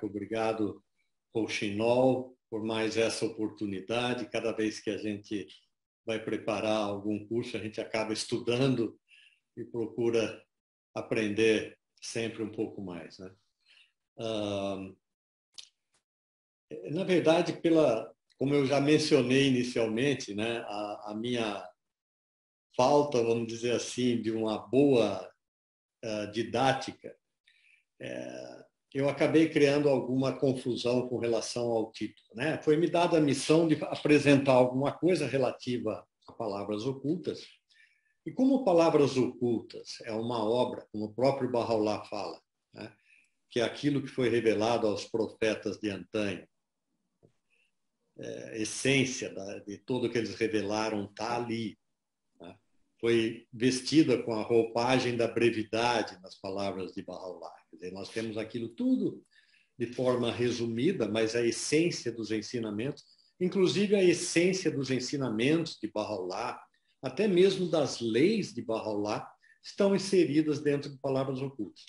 Obrigado, Rouxinol, por mais essa oportunidade. Cada vez que a gente vai preparar algum curso, a gente acaba estudando e procura aprender sempre um pouco mais, né? Na verdade, como eu já mencionei inicialmente, né, a minha falta, vamos dizer assim, de uma boa didática, eu acabei criando alguma confusão com relação ao título, né? Foi me dada a missão de apresentar alguma coisa relativa a palavras ocultas. E como Palavras Ocultas é uma obra, como o próprio Bahá'u'lláh fala, né, que é aquilo que foi revelado aos profetas de antanho, a essência de tudo que eles revelaram está ali. Né? Foi vestida com a roupagem da brevidade nas palavras de Bahá'u'lláh. Quer dizer, nós temos aquilo tudo de forma resumida, mas a essência dos ensinamentos, inclusive a essência dos ensinamentos de Bahá'u'lláh, até mesmo das leis de Bahá'u'lláh, estão inseridas dentro de Palavras Ocultas.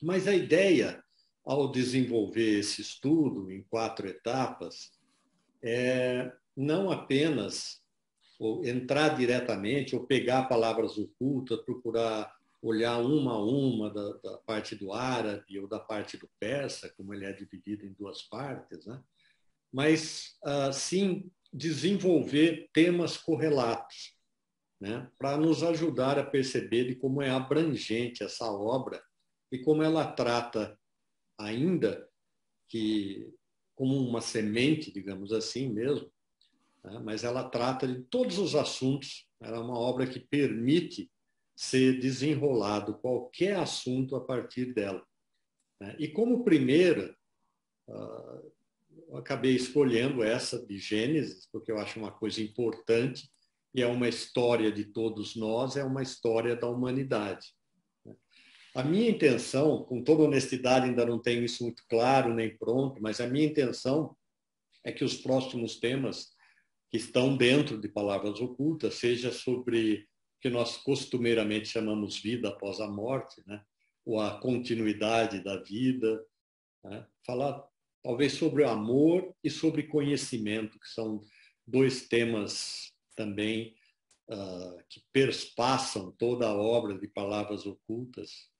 Mas a ideia, ao desenvolver esse estudo em 4 etapas, é não apenas entrar diretamente ou pegar palavras ocultas, procurar olhar uma a uma da parte do árabe ou da parte do persa, como ele é dividido em 2 partes, né? Mas, sim, desenvolver temas correlatos, né, para nos ajudar a perceber de como é abrangente essa obra e como ela trata, ainda que como uma semente, digamos assim mesmo, né, mas ela trata de todos os assuntos. Ela é uma obra que permite ser desenrolado qualquer assunto a partir dela. Né? E como primeira, eu acabei escolhendo essa de Gênesis, porque eu acho uma coisa importante, e é uma história de todos nós, é uma história da humanidade. A minha intenção, com toda honestidade, ainda não tenho isso muito claro nem pronto, mas a minha intenção é que os próximos temas que estão dentro de Palavras Ocultas seja sobre o que nós costumeiramente chamamos vida após a morte, né? Ou a continuidade da vida, né? Falar talvez sobre o amor e sobre conhecimento, que são 2 temas também que perspassam toda a obra de Palavras Ocultas.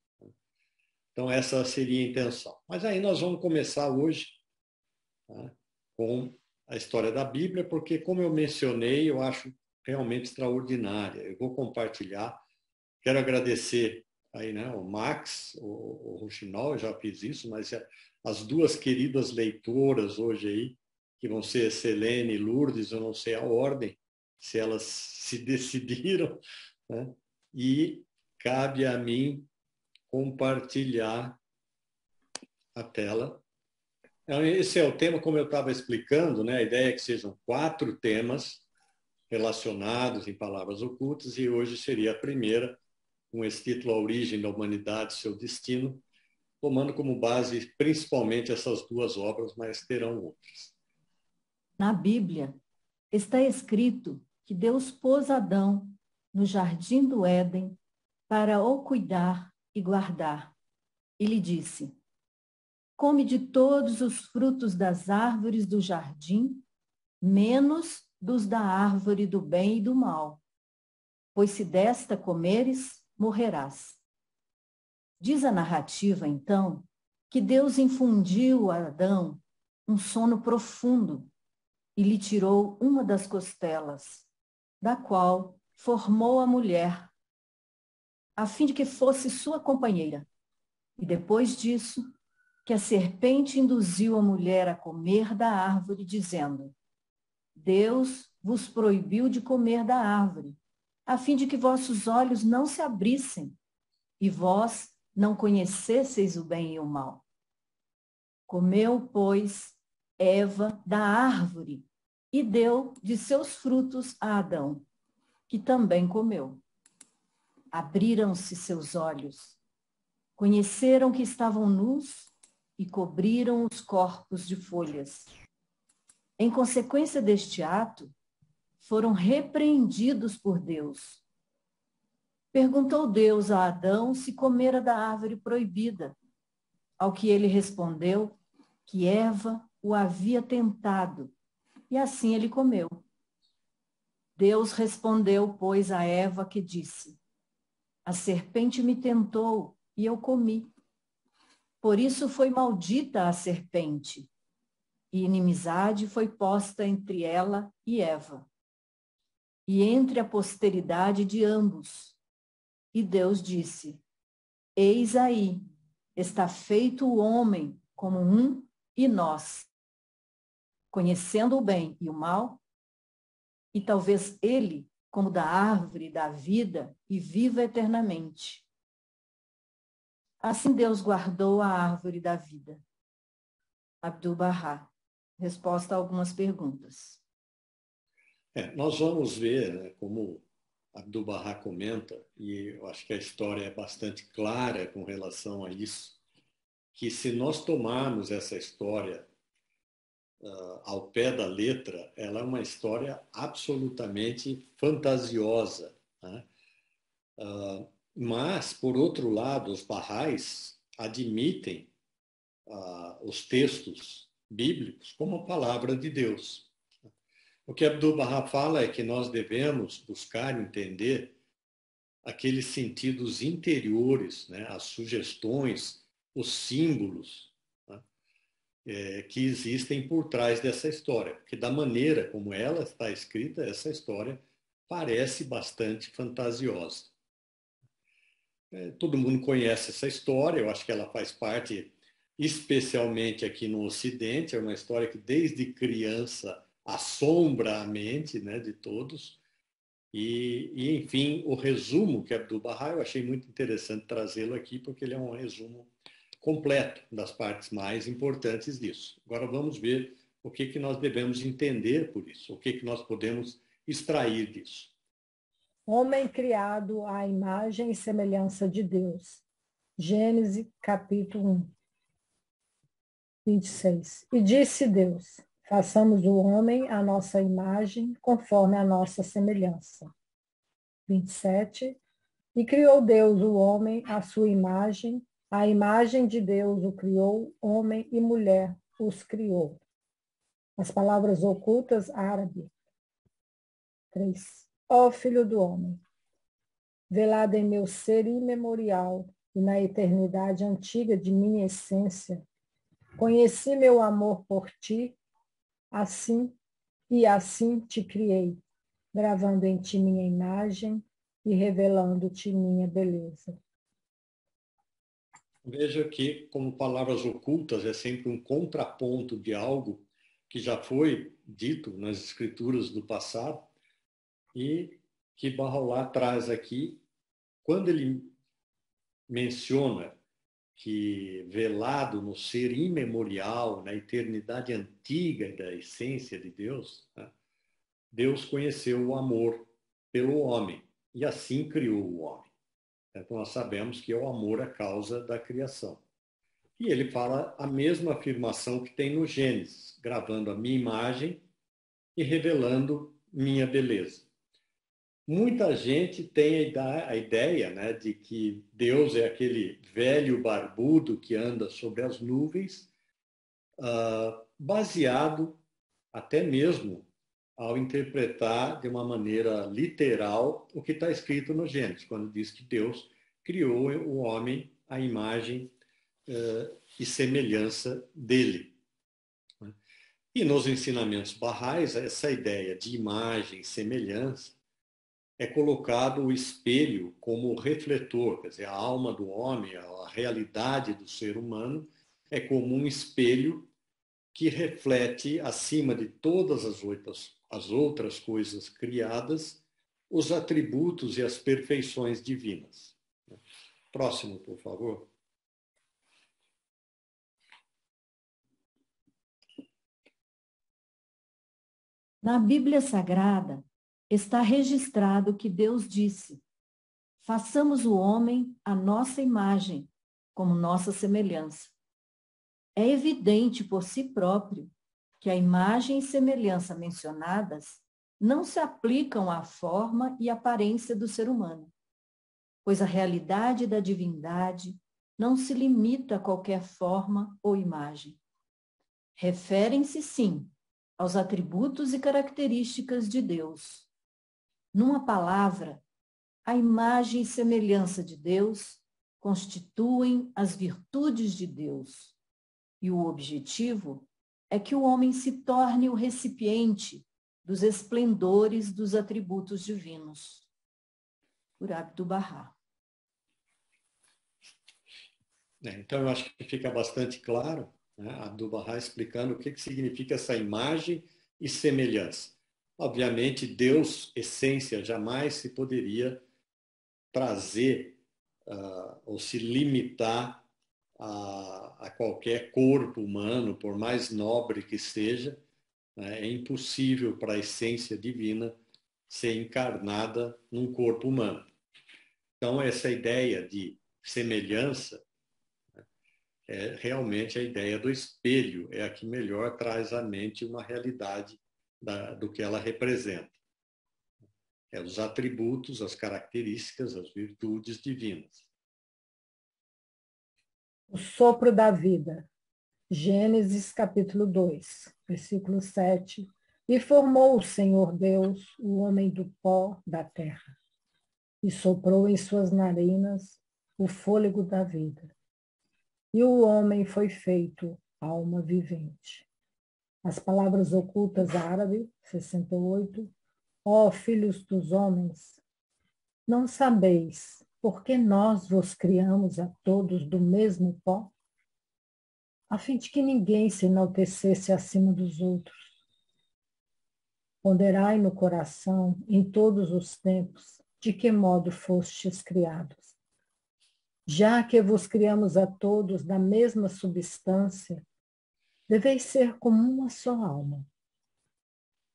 Então, essa seria a intenção. Mas aí nós vamos começar hoje, né, com a história da Bíblia, porque, como eu mencionei, eu acho realmente extraordinária. Eu vou compartilhar. Quero agradecer aí, né, o Max, o Rouxinol, eu já fiz isso, mas as 2 queridas leitoras hoje aí, que vão ser Selene e Lourdes, eu não sei a ordem, se elas se decidiram, né? E cabe a mim compartilhar a tela. Esse é o tema, como eu estava explicando, né? A ideia é que sejam 4 temas relacionados em Palavras Ocultas, e hoje seria a primeira, com esse título A Origem da Humanidade e Seu Destino, tomando como base principalmente essas 2 obras, mas terão outras. Na Bíblia está escrito que Deus pôs Adão no jardim do Éden para o cuidar e guardar. E lhe disse: come de todos os frutos das árvores do jardim, menos dos da árvore do bem e do mal, pois se desta comeres, morrerás. Diz a narrativa, então, que Deus infundiu a Adão um sono profundo e lhe tirou uma das costelas, da qual formou a mulher, a fim de que fosse sua companheira. E depois disso, que a serpente induziu a mulher a comer da árvore, dizendo: Deus vos proibiu de comer da árvore, a fim de que vossos olhos não se abrissem e vós não conhecesseis o bem e o mal. Comeu, pois, Eva da árvore e deu de seus frutos a Adão, que também comeu. Abriram-se seus olhos, conheceram que estavam nus e cobriram os corpos de folhas. Em consequência deste ato, foram repreendidos por Deus. Perguntou Deus a Adão se comera da árvore proibida, ao que ele respondeu: que Eva o havia tentado, e assim ele comeu. Deus respondeu, pois, a Eva que disse: a serpente me tentou e eu comi. Por isso foi maldita a serpente, e inimizade foi posta entre ela e Eva, e entre a posteridade de ambos. E Deus disse: eis aí, está feito o homem como um e nós, conhecendo o bem e o mal, e talvez ele como da árvore da vida e viva eternamente. Assim Deus guardou a árvore da vida. Abdu'l-Bahá. Resposta a algumas perguntas. Nós vamos ver, né, como Abdu'l-Bahá comenta, e eu acho que a história é bastante clara com relação a isso, que se nós tomarmos essa história ao pé da letra, ela é uma história absolutamente fantasiosa, né? Mas, por outro lado, os Bahais admitem os textos bíblicos como a palavra de Deus. O que Abdu'l-Bahá fala é que nós devemos buscar entender aqueles sentidos interiores, né, as sugestões, os símbolos, né, que existem por trás dessa história. Porque da maneira como ela está escrita, essa história parece bastante fantasiosa. Todo mundo conhece essa história, eu acho que ela faz parte, especialmente aqui no Ocidente, é uma história que desde criança assombra a mente, né, de todos. Enfim, o resumo que é Abdu'l-Bahá, eu achei muito interessante trazê-lo aqui, porque ele é um resumo completo das partes mais importantes disso. Agora vamos ver o que nós devemos entender por isso, o que nós podemos extrair disso. Homem criado à imagem e semelhança de Deus. Gênesis, capítulo 1, 26. E disse Deus: façamos o homem à nossa imagem, conforme a nossa semelhança. 27. E criou Deus o homem à sua imagem, a imagem de Deus o criou, homem e mulher os criou. As palavras ocultas, árabe. 3. Ó filho do homem, velado em meu ser imemorial e na eternidade antiga de minha essência, conheci meu amor por ti, assim te criei, gravando em ti minha imagem e revelando-te minha beleza. Veja que, como palavras ocultas, é sempre um contraponto de algo que já foi dito nas escrituras do passado e que Bahá'u'lláh traz aqui, quando ele menciona que velado no ser imemorial, na eternidade antiga da essência de Deus, né, Deus conheceu o amor pelo homem e assim criou o homem. Então nós sabemos que é o amor a causa da criação. E ele fala a mesma afirmação que tem no Gênesis, gravando a minha imagem e revelando minha beleza. Muita gente tem a ideia, né, de que Deus é aquele velho barbudo que anda sobre as nuvens, baseado até mesmo ao interpretar de uma maneira literal o que está escrito no Gênesis, quando diz que Deus criou o homem à imagem e semelhança dele. E nos ensinamentos barrais, essa ideia de imagem e semelhança é colocado o espelho como refletor, quer dizer, a alma do homem, a realidade do ser humano é como um espelho que reflete, acima de todas as outras coisas criadas, os atributos e as perfeições divinas. Próximo, por favor. Na Bíblia Sagrada está registrado que Deus disse: façamos o homem à nossa imagem, como nossa semelhança. É evidente por si próprio que a imagem e semelhança mencionadas não se aplicam à forma e aparência do ser humano, pois a realidade da divindade não se limita a qualquer forma ou imagem. referem-se, sim, aos atributos e características de Deus. Numa palavra, a imagem e semelhança de Deus constituem as virtudes de Deus. E o objetivo é que o homem se torne o recipiente dos esplendores dos atributos divinos. Por Abdu'l-Bahá. Então, eu acho que fica bastante claro, né, Abdu'l-Bahá explicando o que significa essa imagem e semelhança. Obviamente, Deus, essência, jamais se poderia trazer ou se limitar a qualquer corpo humano, por mais nobre que seja. Né, é impossível para a essência divina ser encarnada num corpo humano. Então, essa ideia de semelhança é realmente a ideia do espelho, é a que melhor traz à mente uma realidade do que ela representa. É os atributos, as características, as virtudes divinas. O sopro da vida. Gênesis capítulo 2, versículo 7. E formou o Senhor Deus o homem do pó da terra, e soprou em suas narinas o fôlego da vida. E o homem foi feito alma vivente. As palavras ocultas árabe, 68. Ó filhos dos homens, não sabeis por que nós vos criamos a todos do mesmo pó? A fim de que ninguém se enaltecesse acima dos outros. Ponderai no coração, em todos os tempos, de que modo fostes criados. Já que vos criamos a todos da mesma substância, deveis ser como uma só alma,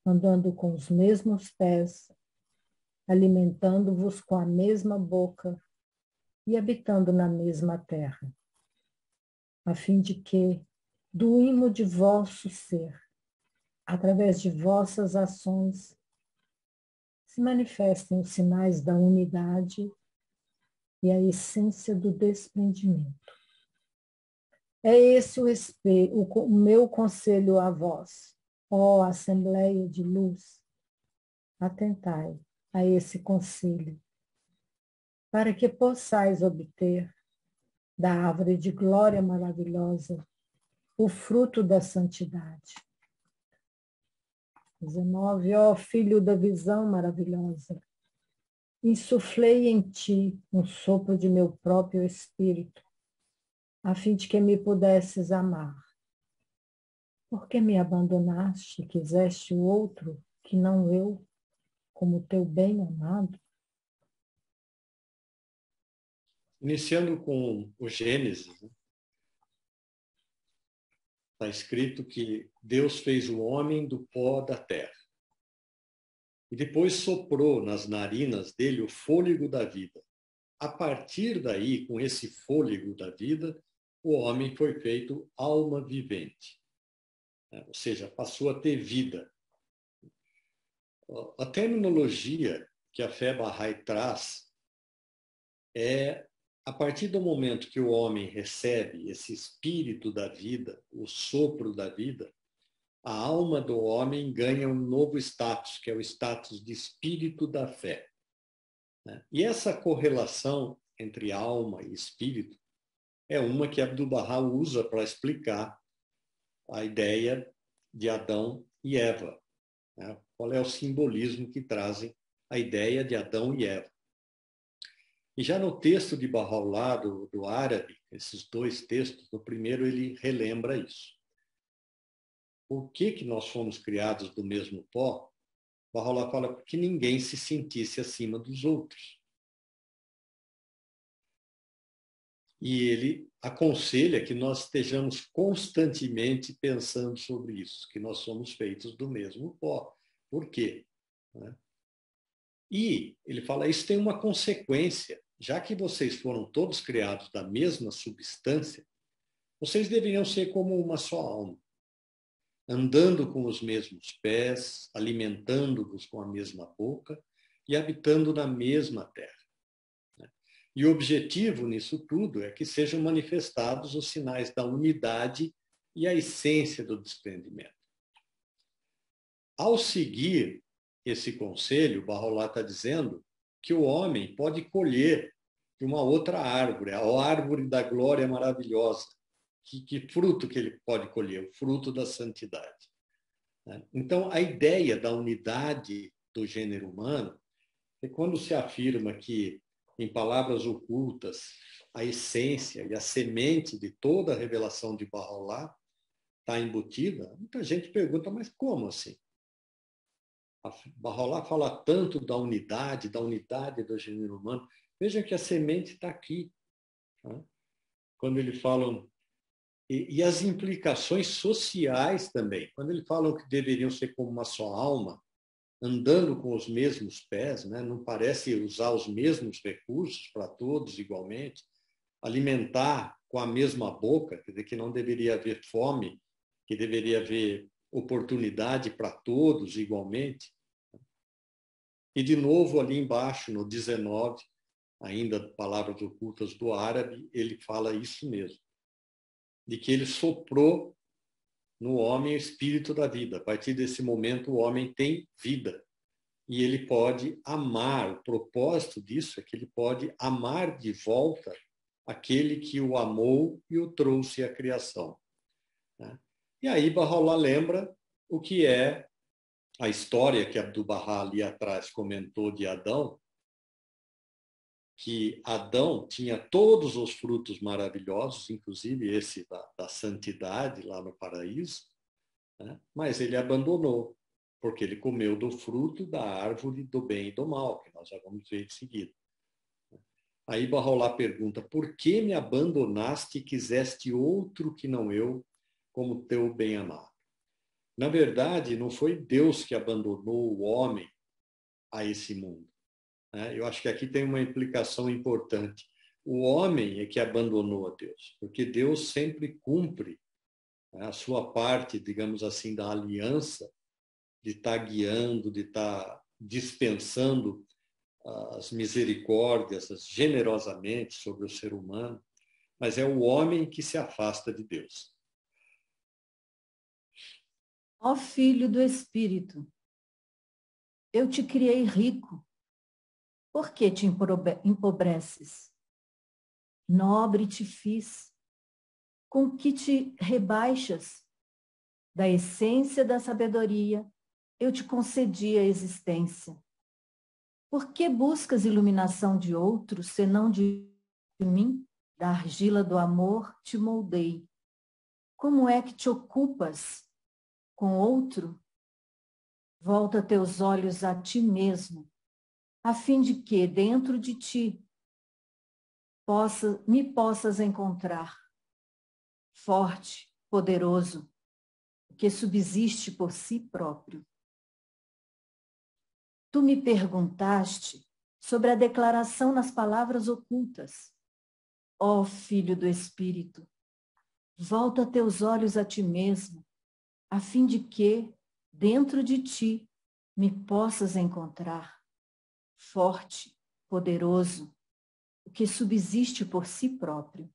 andando com os mesmos pés, alimentando-vos com a mesma boca e habitando na mesma terra, a fim de que, do imo de vosso ser, através de vossas ações, se manifestem os sinais da unidade e a essência do desprendimento. É esse o meu conselho a vós, ó Assembleia de Luz. Atentai a esse conselho, para que possais obter da árvore de glória maravilhosa o fruto da santidade. 19. Ó filho da visão maravilhosa, insuflei em ti um sopro de meu próprio espírito, a fim de que me pudesses amar. Por que me abandonaste e quiseste o outro, que não eu, como teu bem amado? Iniciando com o Gênesis, está escrito que Deus fez o homem do pó da terra. E depois soprou nas narinas dele o fôlego da vida. A partir daí, com esse fôlego da vida, o homem foi feito alma vivente. Ou seja, passou a ter vida. A terminologia que a fé Bahá'í traz é, a partir do momento que o homem recebe esse espírito da vida, o sopro da vida, a alma do homem ganha um novo status, que é o status de espírito da fé. E essa correlação entre alma e espírito é uma que Abdu'l-Bahá usa para explicar a ideia de Adão e Eva. Qual é o simbolismo que trazem a ideia de Adão e Eva. E já no texto de Bahá'u'lláh, do árabe, esses dois textos, no primeiro ele relembra isso. Por que nós fomos criados do mesmo pó? Bahá'u'lláh fala que ninguém se sentisse acima dos outros. E ele aconselha que nós estejamos constantemente pensando sobre isso, que nós somos feitos do mesmo pó. Por quê? E ele fala, isso tem uma consequência. Já que vocês foram todos criados da mesma substância, vocês deveriam ser como uma só alma, andando com os mesmos pés, alimentando-vos com a mesma boca e habitando na mesma terra. E o objetivo nisso tudo é que sejam manifestados os sinais da unidade e a essência do desprendimento. Ao seguir esse conselho, Bahá'u'lláh está dizendo que o homem pode colher de uma outra árvore, a árvore da glória maravilhosa. Que fruto que ele pode colher? O fruto da santidade. Então, a ideia da unidade do gênero humano é quando se afirma que, em palavras ocultas, a essência e a semente de toda a revelação de Bahá'u'lláh está embutida. Muita gente pergunta, mas como assim? Bahá'u'lláh fala tanto da unidade do gênero humano. Vejam que a semente está aqui. Tá? Quando ele fala... E as implicações sociais também. Quando ele fala que deveriam ser como uma só alma, andando com os mesmos pés, né? Não parece usar os mesmos recursos para todos igualmente, alimentar com a mesma boca, quer dizer que não deveria haver fome, que deveria haver oportunidade para todos igualmente. E, de novo, ali embaixo, no 19, ainda palavras ocultas do árabe, ele fala isso mesmo, de que ele soprou no homem o espírito da vida. A partir desse momento, o homem tem vida. E ele pode amar. O propósito disso é que ele pode amar de volta aquele que o amou e o trouxe à criação. E aí Bahá'u'lláh lembra o que é a história que Abdu'l-Bahá ali atrás comentou de Adão, que Adão tinha todos os frutos maravilhosos, inclusive esse da santidade lá no paraíso, né? Mas ele abandonou, porque ele comeu do fruto da árvore do bem e do mal, que nós já vamos ver em seguida. Aí Bahá'u'lláh pergunta, por que me abandonaste e quiseste outro que não eu, como teu bem-amado? Na verdade, não foi Deus que abandonou o homem a esse mundo. Eu acho que aqui tem uma implicação importante. O homem é que abandonou a Deus, porque Deus sempre cumpre a sua parte, digamos assim, da aliança, de estar guiando, de estar dispensando as misericórdias generosamente sobre o ser humano, mas é o homem que se afasta de Deus. Ó Filho do Espírito, eu te criei rico. Por que te empobreces? Nobre te fiz. Com que te rebaixas? Da essência da sabedoria, eu te concedi a existência. Por que buscas iluminação de outros, senão de mim? Da argila do amor te moldei. Como é que te ocupas com outro? Volta teus olhos a ti mesmo, a fim de que, dentro de ti, me possas encontrar, forte, poderoso, que subsiste por si próprio. Tu me perguntaste sobre a declaração nas palavras ocultas. Ó Filho do Espírito, volta teus olhos a ti mesmo, a fim de que, dentro de ti, me possas encontrar, forte, poderoso, o que subsiste por si próprio.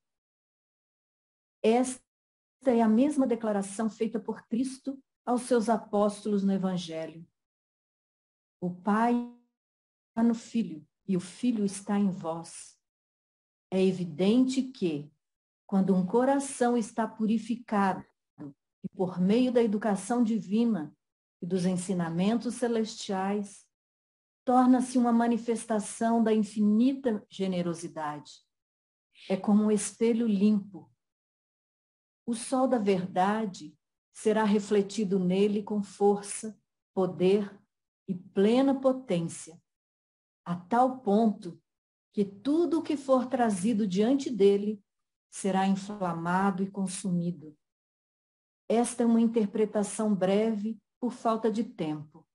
Esta é a mesma declaração feita por Cristo aos seus apóstolos no Evangelho. O Pai está no Filho e o Filho está em vós. É evidente que, quando um coração está purificado e por meio da educação divina e dos ensinamentos celestiais, torna-se uma manifestação da infinita generosidade. É como um espelho limpo. O sol da verdade será refletido nele com força, poder e plena potência, a tal ponto que tudo o que for trazido diante dele será inflamado e consumido. Esta é uma interpretação breve por falta de tempo.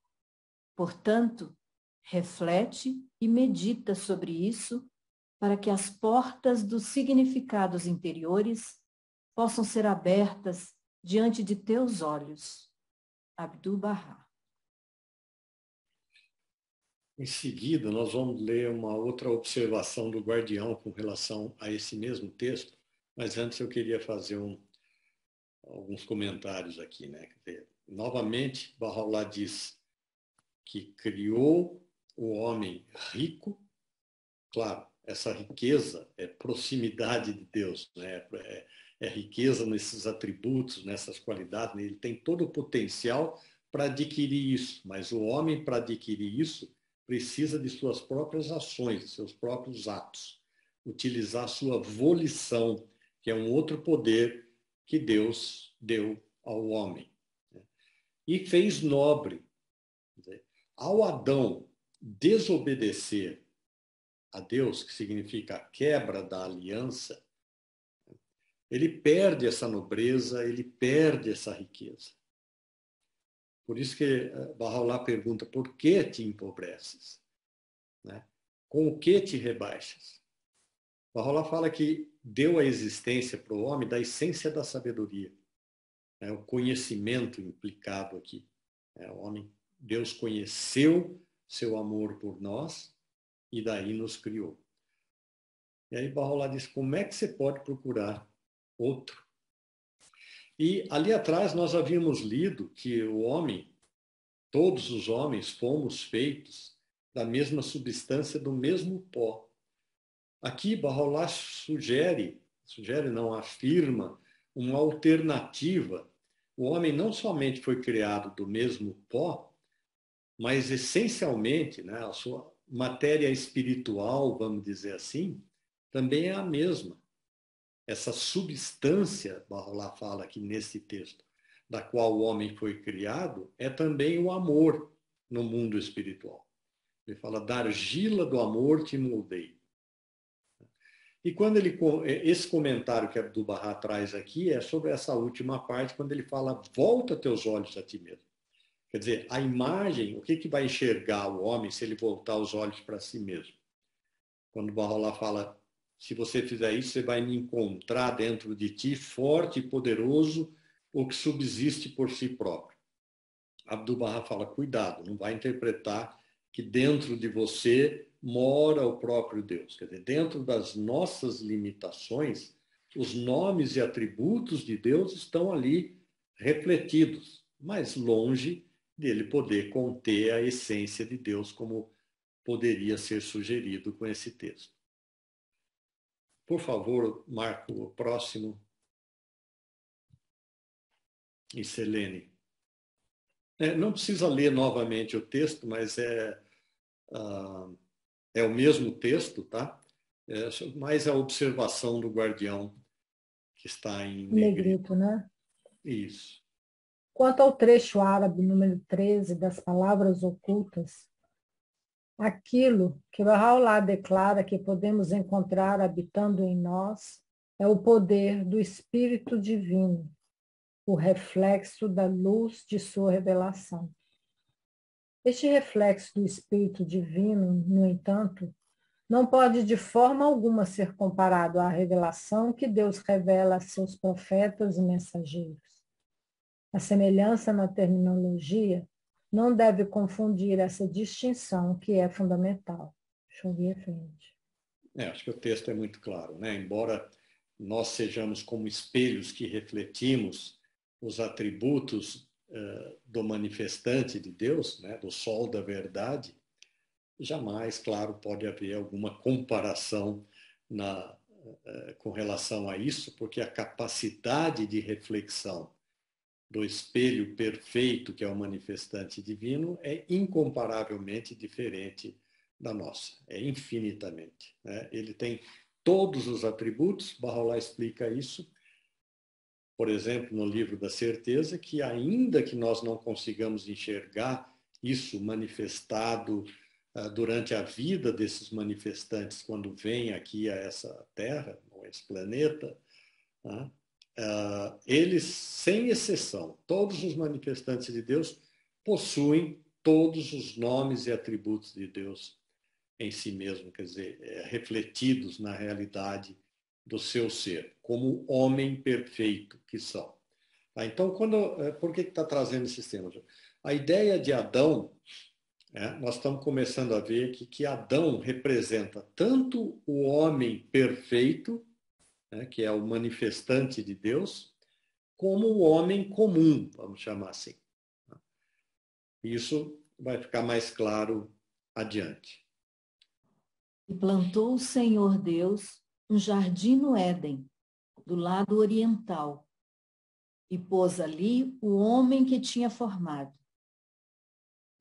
Portanto, reflete e medita sobre isso para que as portas dos significados interiores possam ser abertas diante de teus olhos. Abdu'l-Bahá. Em seguida, nós vamos ler uma outra observação do guardião com relação a esse mesmo texto, mas antes eu queria fazer alguns comentários aqui, né? Novamente, Bahá'u'lláh diz que criou o homem rico. Claro, essa riqueza é proximidade de Deus, né? É riqueza nesses atributos, nessas qualidades. Ele tem todo o potencial para adquirir isso, mas o homem, para adquirir isso, precisa de suas próprias ações, de seus próprios atos, utilizar sua volição, que é um outro poder que Deus deu ao homem. E fez nobre. Ao Adão desobedecer a Deus, que significa a quebra da aliança, ele perde essa nobreza, ele perde essa riqueza. Por isso que Bahá'u'lláh pergunta, por que te empobreces? Né? Com o que te rebaixas? Bahá'u'lláh fala que deu a existência para o homem da essência da sabedoria. O conhecimento implicado aqui. O homem, Deus conheceu seu amor por nós e daí nos criou. E aí Bahá'u'lláh diz, como é que você pode procurar outro? E ali atrás nós havíamos lido que o homem, todos os homens fomos feitos da mesma substância, do mesmo pó. Aqui Bahá'u'lláh afirma uma alternativa. O homem não somente foi criado do mesmo pó, mas essencialmente, né, a sua matéria espiritual, vamos dizer assim, também é a mesma. Essa substância, Bahá'u'lláh fala aqui nesse texto, da qual o homem foi criado, é também o amor no mundo espiritual. Ele fala, da argila do amor te moldei. E quando esse comentário que Abdu'l-Bahá traz aqui é sobre essa última parte, quando ele fala, volta teus olhos a ti mesmo. Quer dizer, a imagem, o que vai enxergar o homem se ele voltar os olhos para si mesmo? Quando Bahá'u'lláh fala, se você fizer isso, você vai me encontrar dentro de ti, forte e poderoso, o que subsiste por si próprio. Abdu'l-Bahá fala, cuidado, não vai interpretar que dentro de você mora o próprio Deus. Quer dizer, dentro das nossas limitações, os nomes e atributos de Deus estão ali refletidos, mas longe dele poder conter a essência de Deus, como poderia ser sugerido com esse texto. Por favor, Marco, o próximo. E Selene. Não precisa ler novamente o texto, mas é o mesmo texto, tá? Mais a observação do guardião, que está em negrito. Né? Isso. Quanto ao trecho árabe número 13 das palavras ocultas, aquilo que Bahá'u'lláh declara que podemos encontrar habitando em nós é o poder do Espírito Divino, o reflexo da luz de sua revelação. Este reflexo do Espírito Divino, no entanto, não pode de forma alguma ser comparado à revelação que Deus revela a seus profetas e mensageiros. A semelhança na terminologia não deve confundir essa distinção que é fundamental. Deixa eu ver a frente. Acho que o texto é muito claro, né? Embora nós sejamos como espelhos que refletimos os atributos do manifestante de Deus, né? Do sol da verdade, jamais, claro, pode haver alguma comparação com relação a isso, porque a capacidade de reflexão do espelho perfeito, que é o manifestante divino, é incomparavelmente diferente da nossa, é infinitamente. Né? Ele tem todos os atributos, Bahá'u'lláh explica isso, por exemplo, no livro da certeza, que ainda que nós não consigamos enxergar isso manifestado durante a vida desses manifestantes, quando vêm aqui a essa Terra, a esse planeta, né? Eles, sem exceção, todos os manifestantes de Deus possuem todos os nomes e atributos de Deus em si mesmo, quer dizer, refletidos na realidade do seu ser, como homem perfeito que são. Então, por que está trazendo esses temas? A ideia de Adão, nós estamos começando a ver que Adão representa tanto o homem perfeito, que é o manifestante de Deus, como o homem comum, vamos chamar assim. Isso vai ficar mais claro adiante. E plantou o Senhor Deus um jardim no Éden, do lado oriental, e pôs ali o homem que tinha formado.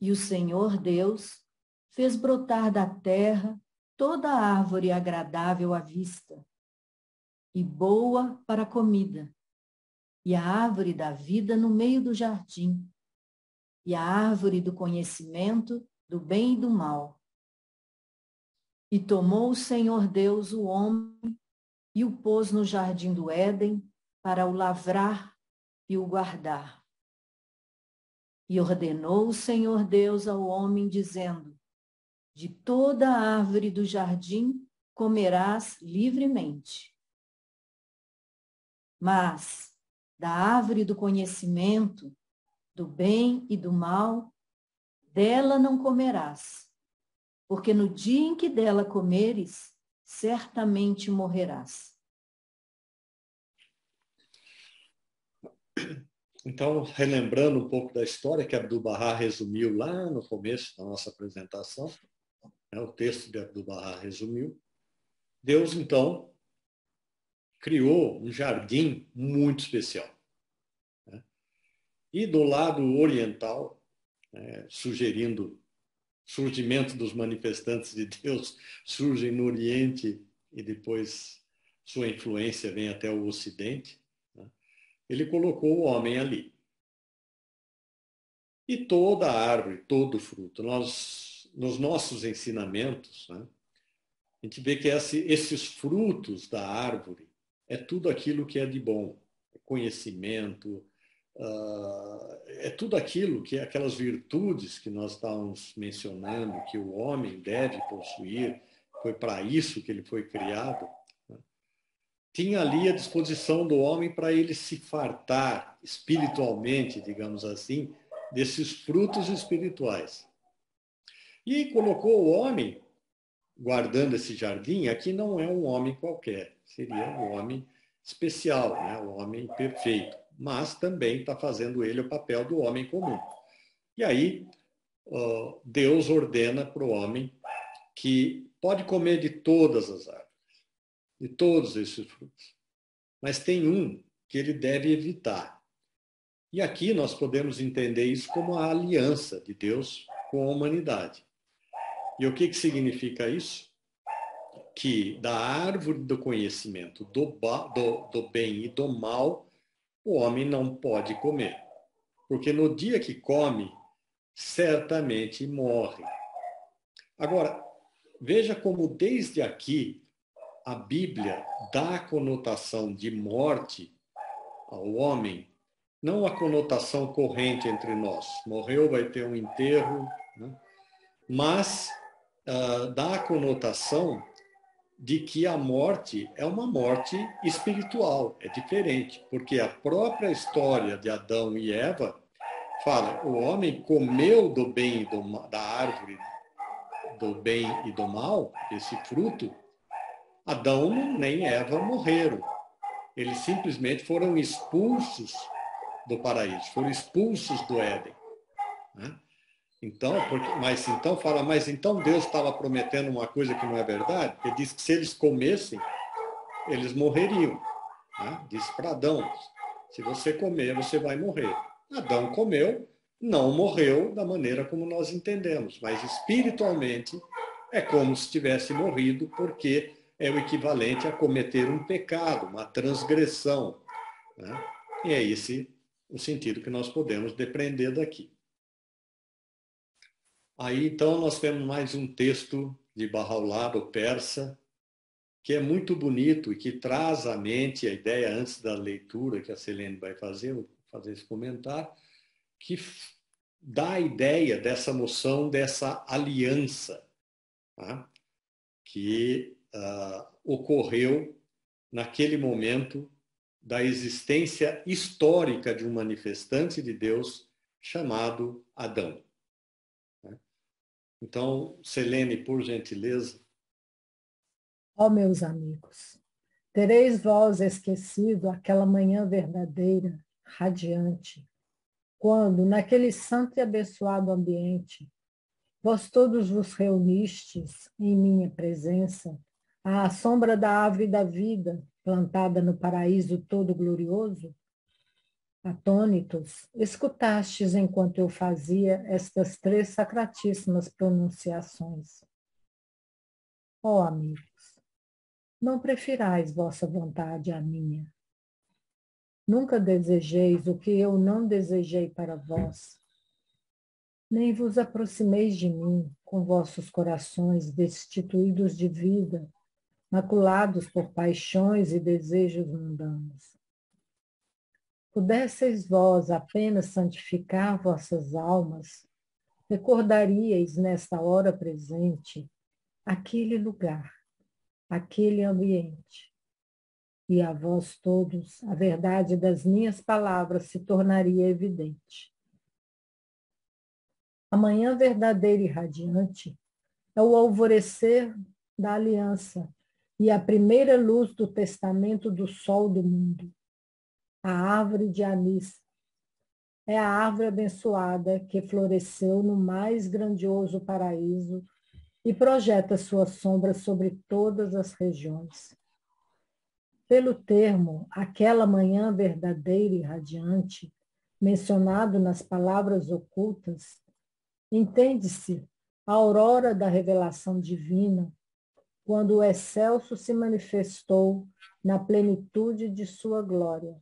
E o Senhor Deus fez brotar da terra toda árvore agradável à vista e boa para a comida, e a árvore da vida no meio do jardim, e a árvore do conhecimento do bem e do mal. E tomou o Senhor Deus o homem e o pôs no jardim do Éden para o lavrar e o guardar. E ordenou o Senhor Deus ao homem, dizendo: de toda a árvore do jardim comerás livremente. Mas da árvore do conhecimento, do bem e do mal, dela não comerás, porque no dia em que dela comeres, certamente morrerás. Então, relembrando um pouco da história que Abdu'l-Bahá resumiu lá no começo da nossa apresentação, o texto de Abdu'l-Bahá resumiu, Deus, então, criou um jardim muito especial. E do lado oriental, sugerindo surgimento dos manifestantes de Deus, surgem no Oriente e depois sua influência vem até o Ocidente, ele colocou o homem ali. E toda a árvore, todo fruto, nos nossos ensinamentos, a gente vê que esses frutos da árvore é tudo aquilo que é de bom, é conhecimento, é tudo aquilo que aquelas virtudes que nós estávamos mencionando, que o homem deve possuir, foi para isso que ele foi criado, tinha ali à disposição do homem para ele se fartar espiritualmente, digamos assim, desses frutos espirituais. E colocou o homem, guardando esse jardim, aqui não é um homem qualquer, seria um homem especial, né? Um homem perfeito, mas também está fazendo ele o papel do homem comum. E aí, Deus ordena para o homem que pode comer de todas as árvores, de todos esses frutos, mas tem um que ele deve evitar. E aqui nós podemos entender isso como a aliança de Deus com a humanidade. E o que significa isso? Que da árvore do conhecimento do bem e do mal, o homem não pode comer. Porque no dia que come, certamente morre. Agora, veja como desde aqui a Bíblia dá a conotação de morte ao homem, não a conotação corrente entre nós. Morreu, vai ter um enterro, né? Mas dá a conotação de que a morte é uma morte espiritual, é diferente, porque a própria história de Adão e Eva fala, o homem comeu do bem e da árvore do bem e do mal, esse fruto, Adão nem Eva morreram. Eles simplesmente foram expulsos do paraíso, foram expulsos do Éden. Né? Então, mas então Deus estava prometendo uma coisa que não é verdade? Ele disse que se eles comessem, eles morreriam. Né? Disse para Adão, se você comer, você vai morrer. Adão comeu, não morreu da maneira como nós entendemos, mas espiritualmente é como se tivesse morrido, porque é o equivalente a cometer um pecado, uma transgressão. Né? E é esse o sentido que nós podemos depreender daqui. Aí, então, nós temos mais um texto de Bahá'u'lláh, do persa, que é muito bonito e que traz à mente a ideia, antes da leitura que a Selene vai fazer, vou fazer esse comentário, que dá a ideia dessa noção, dessa aliança, tá? Que ocorreu naquele momento da existência histórica de um manifestante de Deus chamado Adão. Então, Selene, por gentileza. Ó meus amigos, tereis vós esquecido aquela manhã verdadeira radiante, quando, naquele santo e abençoado ambiente, vós todos vos reunistes em minha presença, à sombra da árvore da vida, plantada no paraíso todo glorioso, atônitos, escutastes enquanto eu fazia estas 3 sacratíssimas pronunciações. Ó amigos, não prefirais vossa vontade à minha. Nunca desejeis o que eu não desejei para vós. Nem vos aproximeis de mim com vossos corações destituídos de vida, maculados por paixões e desejos mundanos. Pudesseis vós apenas santificar vossas almas, recordaríeis nesta hora presente aquele lugar, aquele ambiente. E a vós todos a verdade das minhas palavras se tornaria evidente. A manhã verdadeira e radiante é o alvorecer da aliança e a primeira luz do testamento do sol do mundo. A árvore de anis é a árvore abençoada que floresceu no mais grandioso paraíso e projeta sua sombra sobre todas as regiões. Pelo termo, aquela manhã verdadeira e radiante, mencionado nas palavras ocultas, entende-se a aurora da revelação divina, quando o excelso se manifestou na plenitude de sua glória,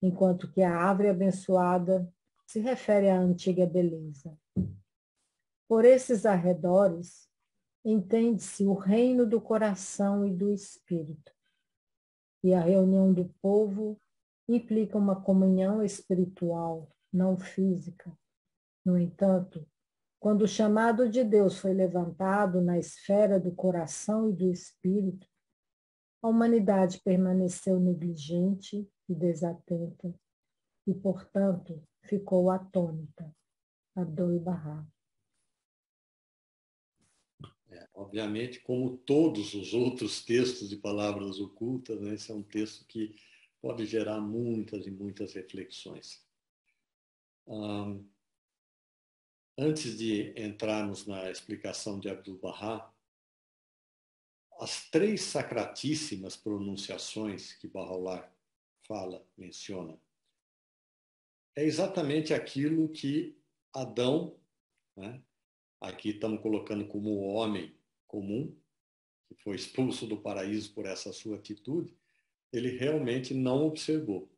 enquanto que a árvore abençoada se refere à antiga beleza. Por esses arredores, entende-se o reino do coração e do espírito, e a reunião do povo implica uma comunhão espiritual, não física. No entanto, quando o chamado de Deus foi levantado na esfera do coração e do espírito, a humanidade permaneceu negligente e desatenta, e, portanto, ficou atônita. Abdu'l-Bahá. Obviamente, como todos os outros textos de palavras ocultas, né, esse é um texto que pode gerar muitas e muitas reflexões. Antes de entrarmos na explicação de Abdu'l-Bahá, as 3 sacratíssimas pronunciações que Bahá'u'lláh menciona, é exatamente aquilo que Adão, né, aqui estamos colocando como o homem comum, que foi expulso do paraíso por essa sua atitude, ele realmente não observou.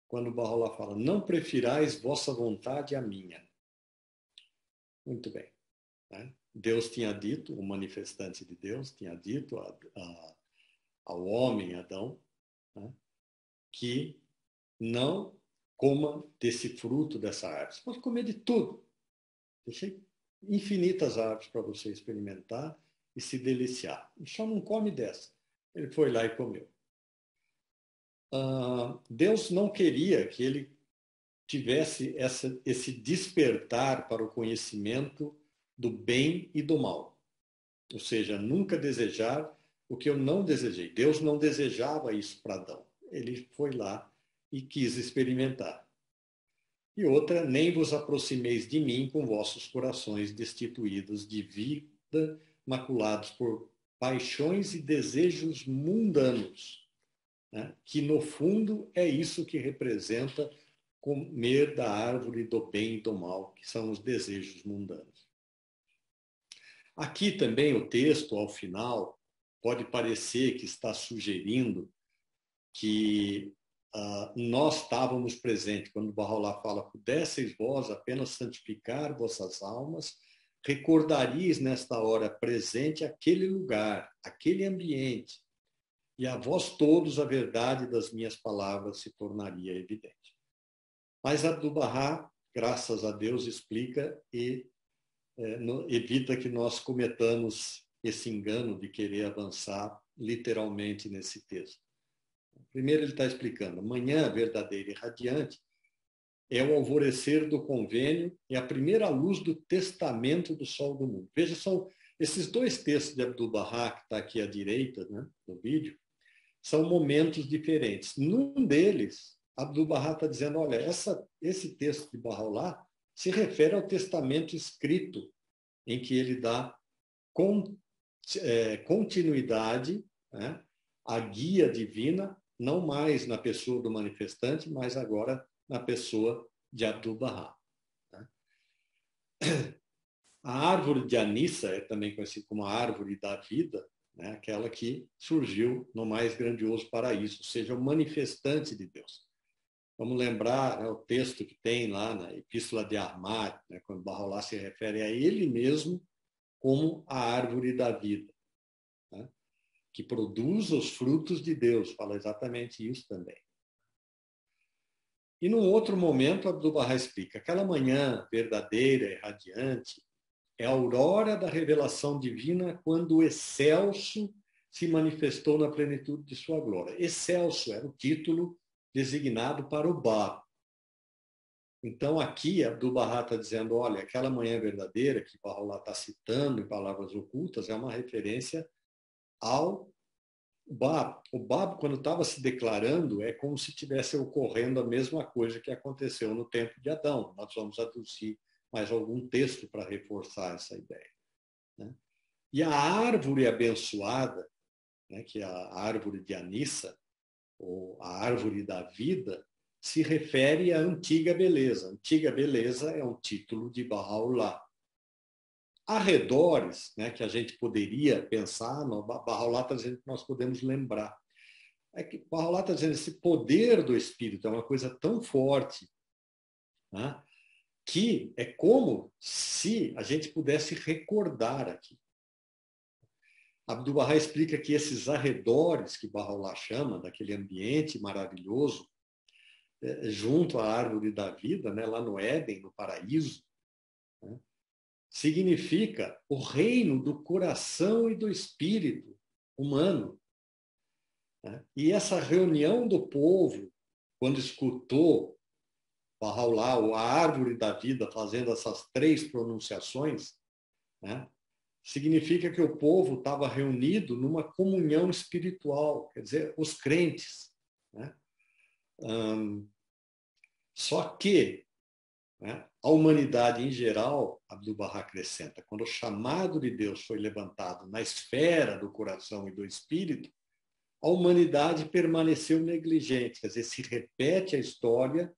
Quando Bahá'u'lláh fala, não prefirais vossa vontade à minha. Muito bem. Né? Deus tinha dito, o manifestante de Deus tinha dito ao homem, Adão, né, que não coma desse fruto dessa árvore. Você pode comer de tudo. Deixei infinitas árvores para você experimentar e se deliciar. E só não come dessa. Ele foi lá e comeu. Deus não queria que ele tivesse esse despertar para o conhecimento do bem e do mal. Ou seja, nunca desejar o que eu não desejei. Deus não desejava isso para Adão. Ele foi lá e quis experimentar. E outra, nem vos aproximeis de mim com vossos corações destituídos de vida, maculados por paixões e desejos mundanos, né? Que no fundo é isso que representa comer da árvore do bem e do mal, que são os desejos mundanos. Aqui também o texto, ao final, pode parecer que está sugerindo que nós estávamos presentes, quando Bahá'u'lláh fala, pudesseis vós apenas santificar vossas almas, recordaríeis nesta hora presente aquele lugar, aquele ambiente, e a vós todos a verdade das minhas palavras se tornaria evidente. Mas Abdu'l-Bahá, graças a Deus, explica e evita que nós cometamos esse engano de querer avançar literalmente nesse texto. Primeiro ele está explicando, manhã verdadeira e radiante é o alvorecer do convênio e a primeira luz do testamento do sol do mundo. Veja, são esses 2 textos de Abdu'l-Bahá, que está aqui à direita, né, no vídeo, são momentos diferentes. Num deles, Abdu'l-Bahá está dizendo, olha, esse texto de Bahá'u'lláh se refere ao testamento escrito, em que ele dá continuidade, né, à guia divina, não mais na pessoa do manifestante, mas agora na pessoa de Abdu'l-Bahá. Né? A árvore de Anissa é também conhecida como a árvore da vida, né, aquela que surgiu no mais grandioso paraíso, ou seja, o manifestante de Deus. Vamos lembrar, né, o texto que tem lá na Epístola de Ahmad, né, quando Bahá'u'lláh se refere a ele mesmo como a árvore da vida, né, que produz os frutos de Deus. Fala exatamente isso também. E num outro momento, Abdu'l-Bahá explica, aquela manhã verdadeira e radiante é a aurora da revelação divina quando o excelso se manifestou na plenitude de sua glória. Excelso era o título designado para o Báb. Então, aqui, Abdu'l-Bahá está dizendo, olha, aquela manhã verdadeira que Bahá'u'lláh está citando em Palavras Ocultas é uma referência ao Báb. O Báb, quando estava se declarando, é como se estivesse ocorrendo a mesma coisa que aconteceu no tempo de Adão. Nós vamos aduzir mais algum texto para reforçar essa ideia. Né? E a árvore abençoada, né, que é a árvore de Anissa, ou a árvore da vida, se refere à antiga beleza. Antiga beleza é um título de Bahá'u'lláh. Arredores, né, que a gente poderia pensar, Bahá'u'lláh está dizendo que nós podemos lembrar. É que Bahá'u'lláh está dizendo que esse poder do Espírito é uma coisa tão forte, né, que é como se a gente pudesse recordar aqui. Abdu'l-Bahá explica que esses arredores que Bahá'u'lláh chama, daquele ambiente maravilhoso, junto à árvore da vida, né, lá no Éden, no paraíso, né, significa o reino do coração e do espírito humano. Né? E essa reunião do povo, quando escutou Bahá'u'lláh, a árvore da vida, fazendo essas 3 pronunciações, né, significa que o povo estava reunido numa comunhão espiritual, quer dizer, os crentes. Né? Só que, né, a humanidade em geral, Abdu'l-Bahá acrescenta, quando o chamado de Deus foi levantado na esfera do coração e do espírito, a humanidade permaneceu negligente, quer dizer, se repete a história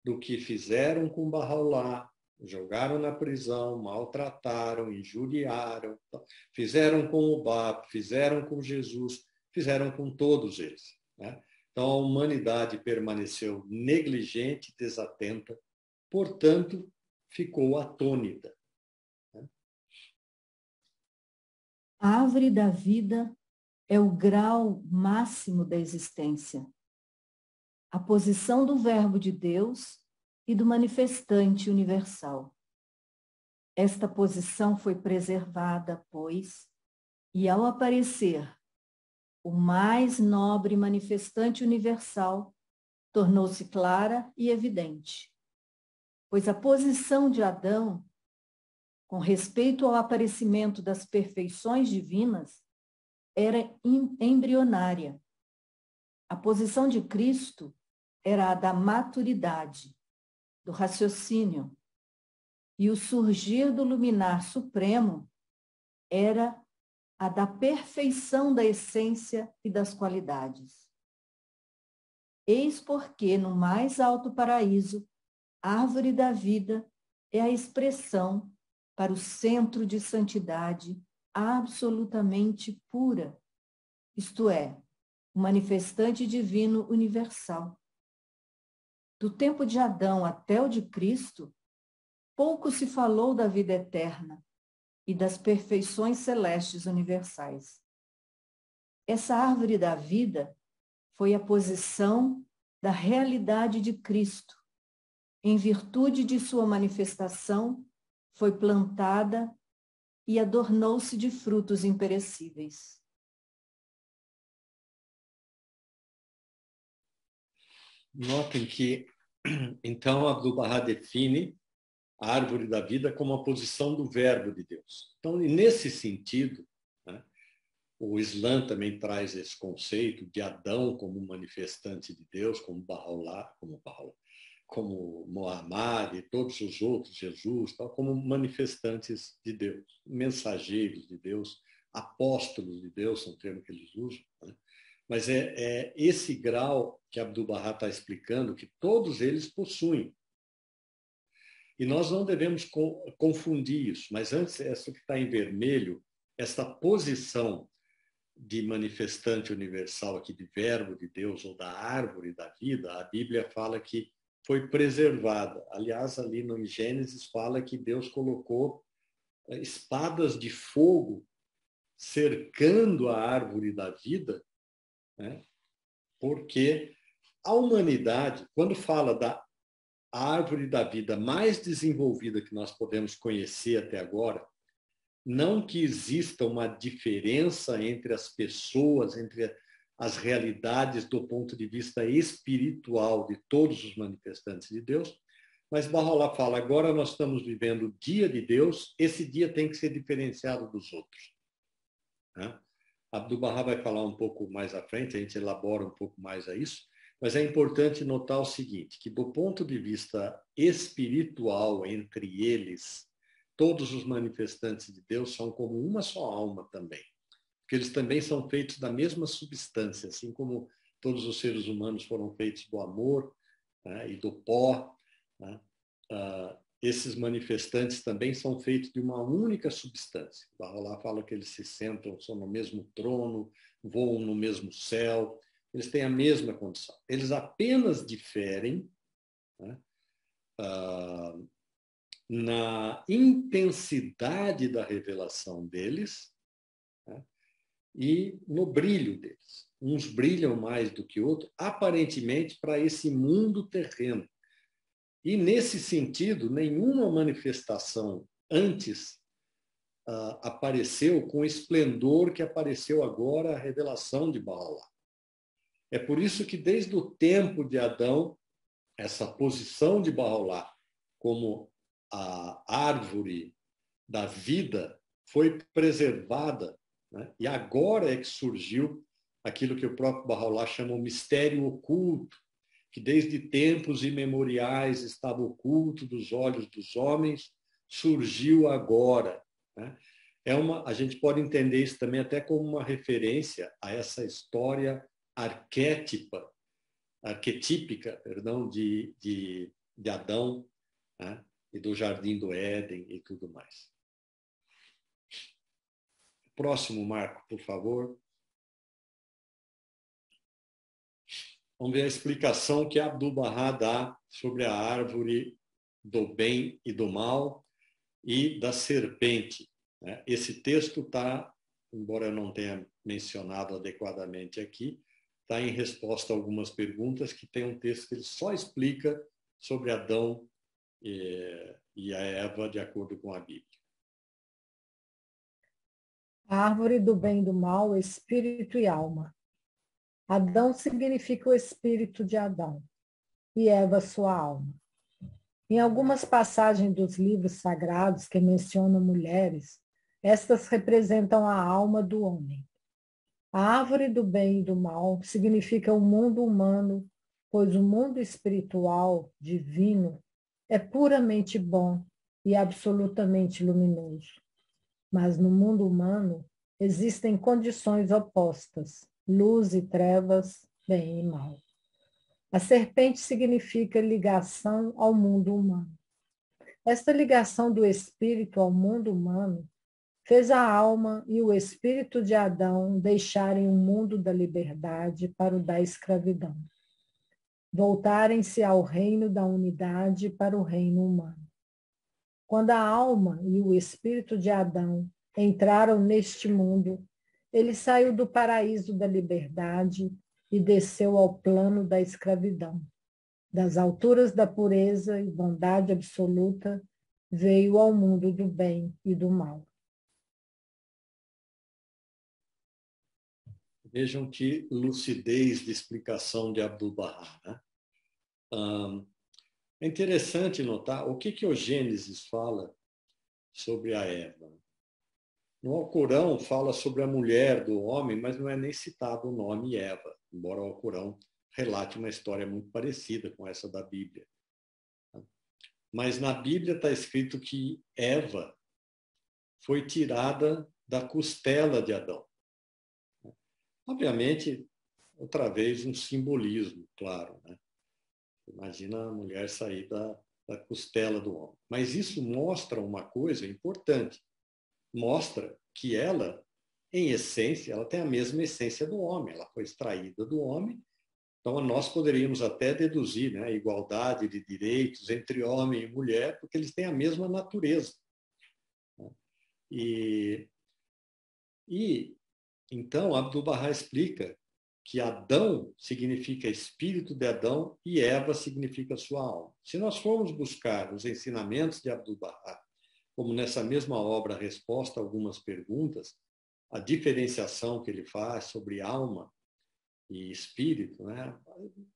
do que fizeram com Bahá'u'lláh, jogaram na prisão, maltrataram, injuriaram, fizeram com o Báb, fizeram com Jesus, fizeram com todos eles. Né? Então, a humanidade permaneceu negligente, desatenta, portanto, ficou atônita. Né? A árvore da vida é o grau máximo da existência. A posição do Verbo de Deus e do manifestante universal. Esta posição foi preservada, pois, e ao aparecer o mais nobre manifestante universal, tornou-se clara e evidente. Pois a posição de Adão, com respeito ao aparecimento das perfeições divinas, era embrionária. A posição de Cristo era a da maturidade, do raciocínio, e o surgir do luminar supremo era a da perfeição da essência e das qualidades. Eis porque, no mais alto paraíso, a árvore da vida é a expressão para o centro de santidade absolutamente pura, isto é, o manifestante divino universal. Do tempo de Adão até o de Cristo, pouco se falou da vida eterna e das perfeições celestes universais. Essa árvore da vida foi a posição da realidade de Cristo. Em virtude de sua manifestação, foi plantada e adornou-se de frutos imperecíveis. Notem que, então, Abdu'l-Bahá define a árvore da vida como a posição do Verbo de Deus. Então, nesse sentido, né, O Islã também traz esse conceito de Adão como manifestante de Deus, como como Muhammad e todos os outros, Jesus, tal, como manifestantes de Deus, mensageiros de Deus, apóstolos de Deus, são termos que eles usam. Né? Mas é esse grau que Abdu'l-Bahá está explicando que todos eles possuem. E nós não devemos confundir isso. Mas antes, essa que está em vermelho, essa posição de manifestante universal aqui, de verbo de Deus ou da árvore da vida, a Bíblia fala que foi preservada. Aliás, ali no Gênesis fala que Deus colocou espadas de fogo cercando a árvore da vida, né? Porque a humanidade, quando fala da árvore da vida mais desenvolvida que nós podemos conhecer até agora, não que exista uma diferença entre as pessoas, entre as realidades do ponto de vista espiritual de todos os manifestantes de Deus, mas Baha'u'lláh fala, agora nós estamos vivendo o dia de Deus, esse dia tem que ser diferenciado dos outros. Né? Abdu'l-Bahá vai falar um pouco mais à frente, a gente elabora um pouco mais a isso, mas é importante notar o seguinte, que do ponto de vista espiritual entre eles, todos os manifestantes de Deus são como uma só alma também. Porque eles também são feitos da mesma substância, assim como todos os seres humanos foram feitos do amor, né, e do pó. Né? Esses manifestantes também são feitos de uma única substância. Baha'u'lláh fala que eles se sentam, são no mesmo trono, voam no mesmo céu, eles têm a mesma condição. Eles apenas diferem, né, na intensidade da revelação deles, né, e no brilho deles. Uns brilham mais do que outros, aparentemente para esse mundo terreno. E, nesse sentido, nenhuma manifestação antes apareceu com o esplendor que apareceu agora a revelação de Baha'u'lláh. É por isso que, desde o tempo de Adão, essa posição de Baha'u'lláh como a árvore da vida foi preservada, né? E agora é que surgiu aquilo que o próprio Baha'u'lláh chama o mistério oculto, que desde tempos imemoriais estava oculto dos olhos dos homens, surgiu agora. Né? A gente pode entender isso também até como uma referência a essa história arquetípica, de Adão, né? E do Jardim do Éden e tudo mais. Próximo, Marco, por favor. Vamos ver a explicação que Abdu'l-Bahá dá sobre a árvore do bem e do mal e da serpente. Esse texto está, embora eu não tenha mencionado adequadamente aqui, está em resposta a algumas perguntas, que tem um texto que ele só explica sobre Adão e a Eva de acordo com a Bíblia. A árvore do bem e do mal, espírito e alma. Adão significa o espírito de Adão e Eva sua alma. Em algumas passagens dos livros sagrados que mencionam mulheres, estas representam a alma do homem. A árvore do bem e do mal significa o mundo humano, pois o mundo espiritual, divino, é puramente bom e absolutamente luminoso. Mas no mundo humano existem condições opostas, luz e trevas, bem e mal. A serpente significa ligação ao mundo humano. Esta ligação do espírito ao mundo humano fez a alma e o espírito de Adão deixarem o mundo da liberdade para o da escravidão, voltarem-se ao reino da unidade para o reino humano. Quando a alma e o espírito de Adão entraram neste mundo, ele saiu do paraíso da liberdade e desceu ao plano da escravidão. Das alturas da pureza e bondade absoluta, veio ao mundo do bem e do mal. Vejam que lucidez de explicação de Abdu'l-Bahá. Né? É interessante notar o que o Gênesis fala sobre a Eva. No Alcorão fala sobre a mulher do homem, mas não é nem citado o nome Eva, embora o Alcorão relate uma história muito parecida com essa da Bíblia. Mas na Bíblia está escrito que Eva foi tirada da costela de Adão. Obviamente, outra vez, um simbolismo, claro, né? Imagina a mulher sair da costela do homem. Mas isso mostra uma coisa importante. Mostra que ela, em essência, ela tem a mesma essência do homem. Ela foi extraída do homem. Então, nós poderíamos até deduzir, né, a igualdade de direitos entre homem e mulher, porque eles têm a mesma natureza. E então, Abdu'l-Bahá explica que Adão significa espírito de Adão e Eva significa sua alma. Se nós formos buscar os ensinamentos de Abdu'l-Bahá, como nessa mesma obra Resposta a Algumas Perguntas, a diferenciação que ele faz sobre alma e espírito, né?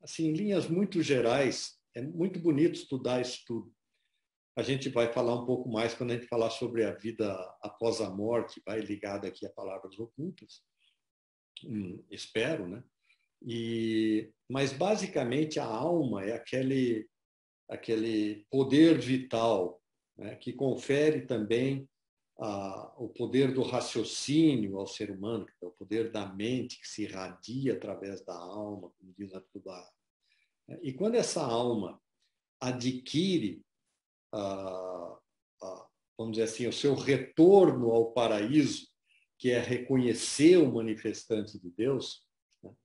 Assim, em linhas muito gerais, é muito bonito estudar isso tudo. A gente vai falar um pouco mais quando a gente falar sobre a vida após a morte, vai ligado aqui a palavras ocultas, espero, né? Mas basicamente a alma é aquele poder vital, né, que confere também o poder do raciocínio ao ser humano, que é o poder da mente que se irradia através da alma, como diz Abdu'l-Bahá. E quando essa alma adquire, vamos dizer assim, o seu retorno ao paraíso, que é reconhecer o manifestante de Deus, né,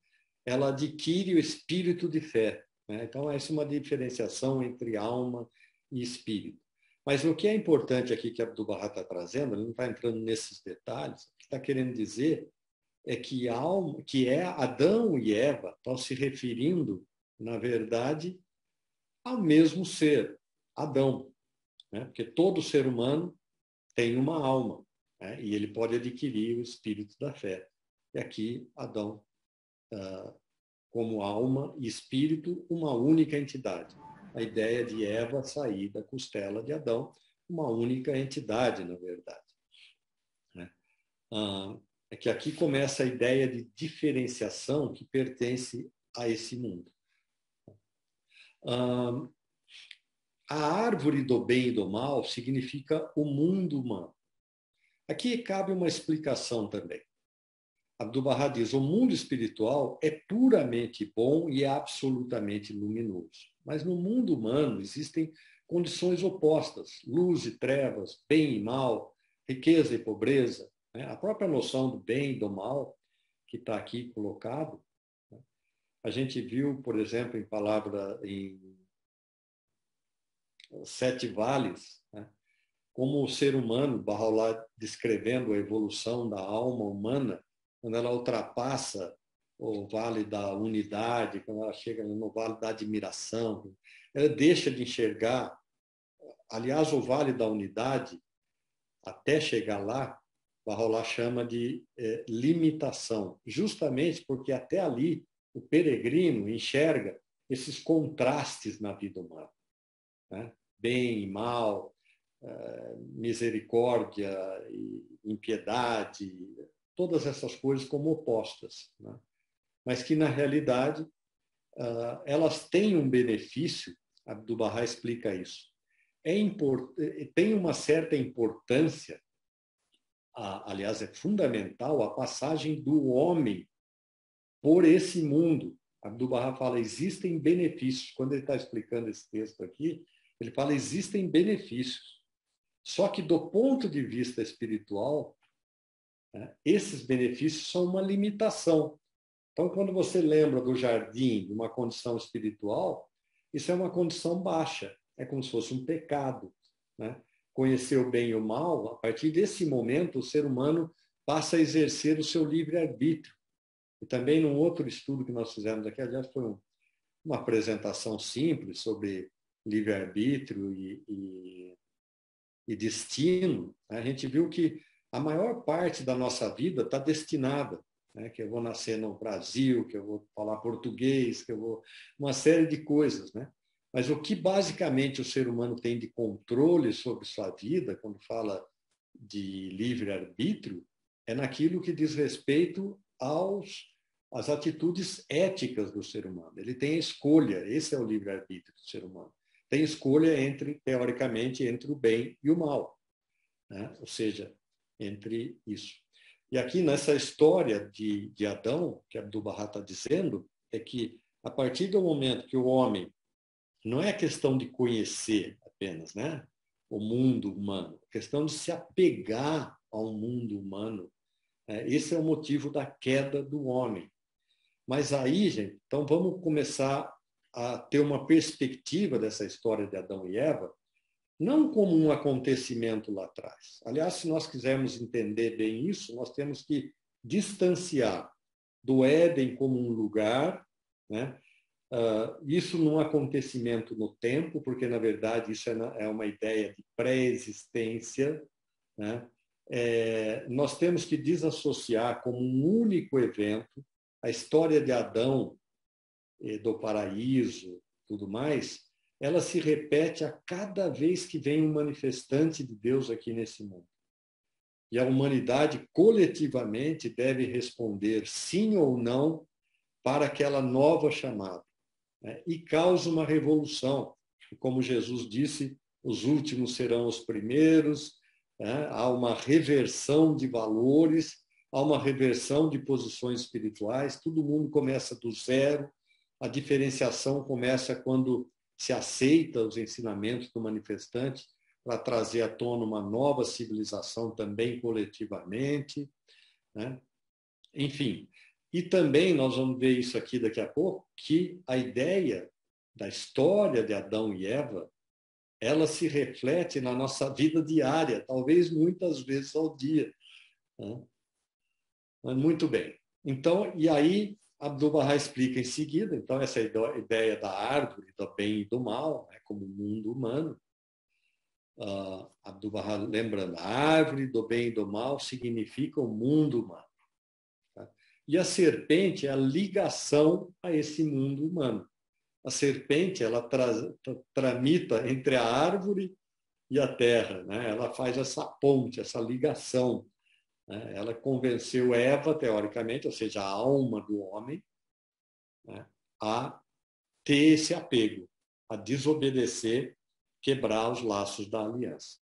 ela adquire o espírito de fé. Né? Então, essa é uma diferenciação entre alma e espírito. Mas o que é importante aqui que Abdu'l-Bahá está trazendo, ele não está entrando nesses detalhes, o que está querendo dizer é que alma, que é Adão e Eva, estão se referindo, na verdade, ao mesmo ser, Adão. Né? Porque todo ser humano tem uma alma, né? E ele pode adquirir o espírito da fé. E aqui, Adão, como alma e espírito, uma única entidade. A ideia de Eva sair da costela de Adão, uma única entidade, na verdade. É que aqui começa a ideia de diferenciação que pertence a esse mundo. A árvore do bem e do mal significa o mundo humano. Aqui cabe uma explicação também. Abdu'l-Bahá diz: o mundo espiritual é puramente bom e absolutamente luminoso. Mas no mundo humano existem condições opostas: luz e trevas, bem e mal, riqueza e pobreza. Né? A própria noção do bem e do mal, que está aqui colocado, né? A gente viu, por exemplo, em Sete Vales, né? Como o ser humano, Bahá'u'lláh descrevendo a evolução da alma humana, quando ela ultrapassa o vale da unidade, quando ela chega no vale da admiração, ela deixa de enxergar. Aliás, o vale da unidade, até chegar lá, Bahá'u'lláh chama de limitação, justamente porque até ali o peregrino enxerga esses contrastes na vida humana, né? Bem e mal, misericórdia e impiedade, todas essas coisas como opostas, né? Mas que, na realidade, elas têm um benefício. Abdu'l-Bahá explica isso. Tem uma certa importância, aliás, é fundamental a passagem do homem por esse mundo. Abdu'l-Bahá fala, existem benefícios. Quando ele está explicando esse texto aqui, ele fala, existem benefícios. Só que, do ponto de vista espiritual, né, esses benefícios são uma limitação. Então, quando você lembra do jardim, de uma condição espiritual, isso é uma condição baixa. É como se fosse um pecado, né? Conhecer o bem e o mal, a partir desse momento, o ser humano passa a exercer o seu livre-arbítrio. E também, num outro estudo que nós fizemos aqui, aliás, foi uma apresentação simples sobre livre-arbítrio e destino, a gente viu que a maior parte da nossa vida está destinada, né? Que eu vou nascer no Brasil, que eu vou falar português, que eu vou... uma série de coisas, né? Mas o que basicamente o ser humano tem de controle sobre sua vida, quando fala de livre-arbítrio é naquilo que diz respeito às atitudes éticas do ser humano. Ele tem escolha, esse é o livre-arbítrio do ser humano. Tem escolha teoricamente, entre o bem e o mal, né? Ou seja, entre isso. E aqui nessa história de Adão, que Abdu'l-Bahá está dizendo, é que a partir do momento que o homem, não é questão de conhecer apenas, né, o mundo humano, é questão de se apegar ao mundo humano, esse é o motivo da queda do homem. Mas aí, gente, então vamos começar a ter uma perspectiva dessa história de Adão e Eva, não como um acontecimento lá atrás. Aliás, se nós quisermos entender bem isso, nós temos que distanciar do Éden como um lugar, né? Isso num acontecimento no tempo, porque, na verdade, isso é uma ideia de pré-existência, né? Nós temos que desassociar como um único evento a história de Adão, do paraíso, tudo mais, ela se repete a cada vez que vem um manifestante de Deus aqui nesse mundo. E a humanidade coletivamente deve responder sim ou não para aquela nova chamada, né? E causa uma revolução. Como Jesus disse, os últimos serão os primeiros, né? Há uma reversão de valores, há uma reversão de posições espirituais, todo mundo começa do zero, a diferenciação começa quando se aceita os ensinamentos do manifestante para trazer à tona uma nova civilização também coletivamente, né? Enfim, e também nós vamos ver isso aqui daqui a pouco, que a ideia da história de Adão e Eva, ela se reflete na nossa vida diária, talvez muitas vezes ao dia, né? Mas muito bem. Então, e aí Abdu'l-Bahá explica em seguida, então, essa ideia da árvore, do bem e do mal, né, como mundo humano. Abdu'l-Bahá lembrando, a árvore do bem e do mal significa o mundo humano. Tá? E a serpente é a ligação a esse mundo humano. A serpente, ela tramita entre a árvore e a terra, né? Ela faz essa ponte, essa ligação. Ela convenceu Eva, teoricamente, ou seja, a alma do homem, né, a ter esse apego, a desobedecer, quebrar os laços da aliança.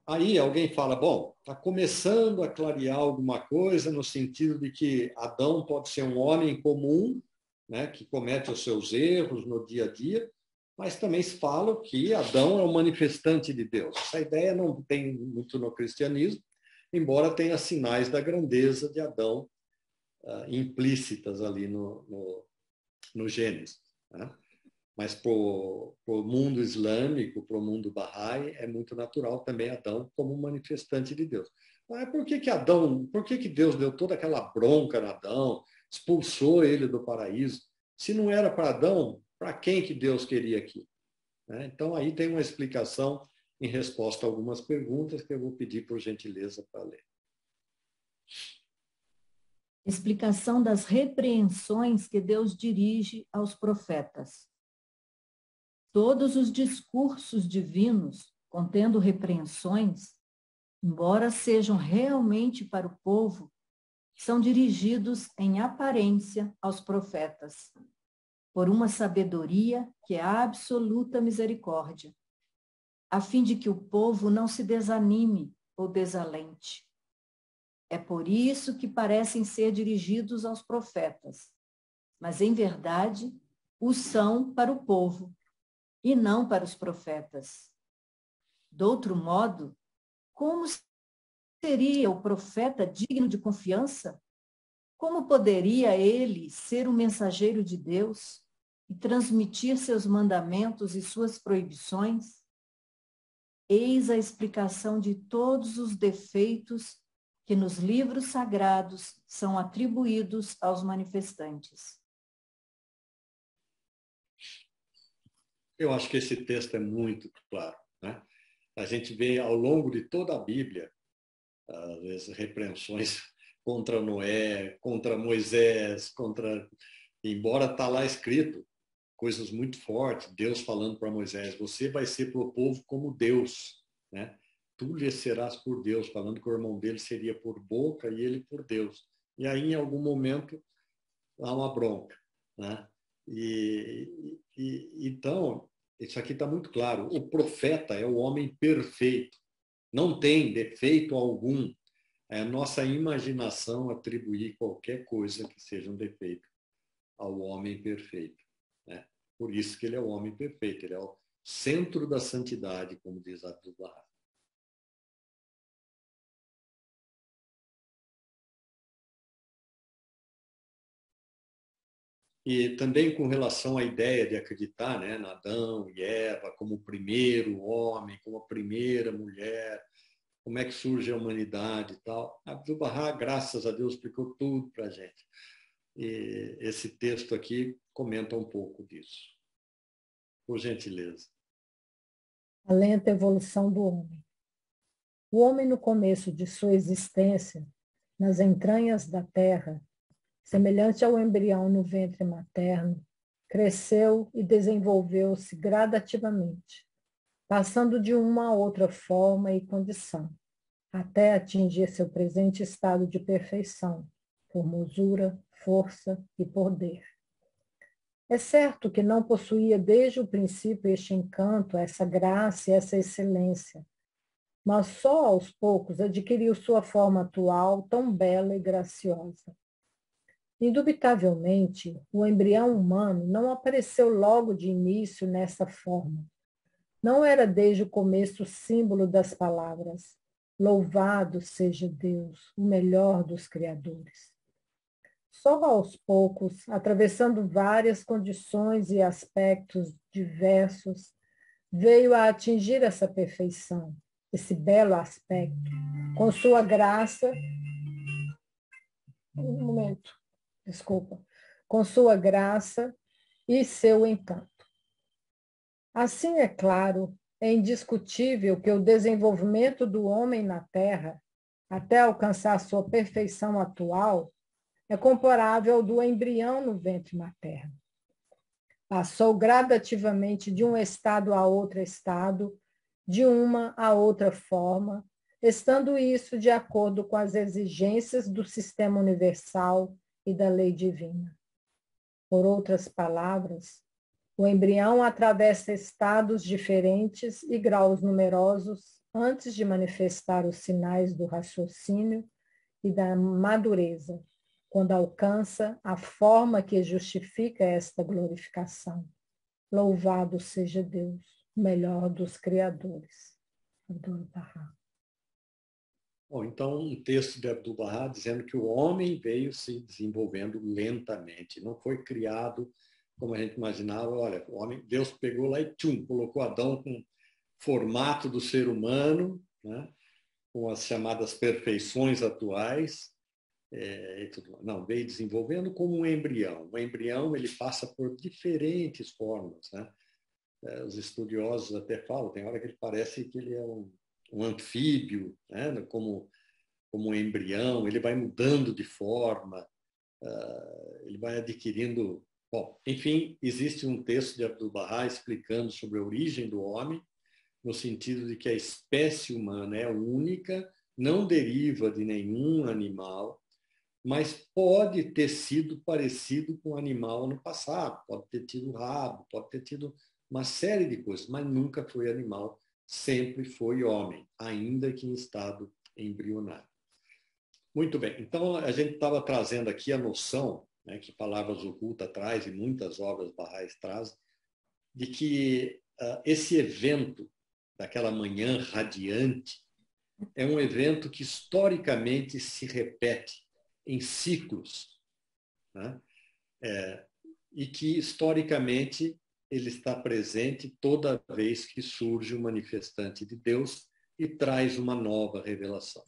Aí alguém fala, bom, está começando a clarear alguma coisa no sentido de que Adão pode ser um homem comum, né, que comete os seus erros no dia a dia, mas também se fala que Adão é um manifestante de Deus. Essa ideia não tem muito no cristianismo, embora tenha sinais da grandeza de Adão implícitas ali no Gênesis, né? Mas para o mundo islâmico, para o mundo Bahá'í, é muito natural também Adão como manifestante de Deus. Mas por que Deus deu toda aquela bronca na Adão, expulsou ele do paraíso? Se não era para Adão, para quem que Deus queria aqui? Né? Então, aí tem uma explicação em resposta a algumas perguntas que eu vou pedir por gentileza para ler. Explicação das repreensões que Deus dirige aos profetas. Todos os discursos divinos, contendo repreensões, embora sejam realmente para o povo, são dirigidos em aparência aos profetas, por uma sabedoria que é a absoluta misericórdia, a fim de que o povo não se desanime ou desalente. É por isso que parecem ser dirigidos aos profetas, mas em verdade o são para o povo e não para os profetas. De outro modo, como seria o profeta digno de confiança? Como poderia ele ser um mensageiro de Deus e transmitir seus mandamentos e suas proibições? Eis a explicação de todos os defeitos que nos livros sagrados são atribuídos aos manifestantes. Eu acho que esse texto é muito claro, né? A gente vê ao longo de toda a Bíblia, às vezes, repreensões contra Noé, contra Moisés, embora está lá escrito, coisas muito fortes. Deus falando para Moisés, você vai ser para o povo como Deus, né? Tu lhe serás por Deus, falando que o irmão dele seria por boca e ele por Deus. E aí, em algum momento, há uma bronca, né? Então, isso aqui está muito claro. O profeta é o homem perfeito. Não tem defeito algum. É a nossa imaginação atribuir qualquer coisa que seja um defeito ao homem perfeito, né? Por isso que ele é o homem perfeito. Ele é o centro da santidade, como diz Abdu'l-Bahá. E também com relação à ideia de acreditar, né, na Adão e Eva como o primeiro homem, como a primeira mulher, como é que surge a humanidade e tal. Abdu'l-Bahá, graças a Deus, explicou tudo para a gente. E esse texto aqui comenta um pouco disso. Por gentileza. A lenta evolução do homem. O homem, no começo de sua existência, nas entranhas da terra, semelhante ao embrião no ventre materno, cresceu e desenvolveu-se gradativamente, passando de uma a outra forma e condição, até atingir seu presente estado de perfeição, formosura, força e poder. É certo que não possuía desde o princípio este encanto, essa graça e essa excelência, mas só aos poucos adquiriu sua forma atual tão bela e graciosa. Indubitavelmente, o embrião humano não apareceu logo de início nessa forma. Não era desde o começo o símbolo das palavras: louvado seja Deus, o melhor dos criadores. Só aos poucos, atravessando várias condições e aspectos diversos, veio a atingir essa perfeição, esse belo aspecto, com sua graça. Um momento, desculpa. Com sua graça e seu encanto. Assim, é claro, é indiscutível que o desenvolvimento do homem na Terra, até alcançar sua perfeição atual, é comparável ao do embrião no ventre materno. Passou gradativamente de um estado a outro estado, de uma a outra forma, estando isso de acordo com as exigências do sistema universal e da lei divina. Por outras palavras, o embrião atravessa estados diferentes e graus numerosos antes de manifestar os sinais do raciocínio e da madureza, quando alcança a forma que justifica esta glorificação. Louvado seja Deus, o melhor dos criadores. Abdu'l-Bahá. Bom, então, um texto de Abdu'l-Bahá dizendo que o homem veio se desenvolvendo lentamente, não foi criado como a gente imaginava. Olha, o homem, Deus pegou lá e tchum, colocou Adão com o formato do ser humano, né, com as chamadas perfeições atuais, e tudo. Não, veio desenvolvendo como um embrião. O embrião ele passa por diferentes formas, né? Os estudiosos até falam, tem hora que ele parece que ele é um anfíbio, né? como um embrião, ele vai mudando de forma, ele vai adquirindo... Bom, enfim, existe um texto de Abdu'l-Bahá explicando sobre a origem do homem, no sentido de que a espécie humana é única, não deriva de nenhum animal, mas pode ter sido parecido com um animal no passado, pode ter tido rabo, pode ter tido uma série de coisas, mas nunca foi animal, sempre foi homem, ainda que em estado embrionário. Muito bem, então a gente estava trazendo aqui a noção, né, que Palavras Ocultas traz e muitas obras barrais trazem, de que esse evento daquela manhã radiante é um evento que historicamente se repete em ciclos, né? E que historicamente ele está presente toda vez que surge um manifestante de Deus e traz uma nova revelação.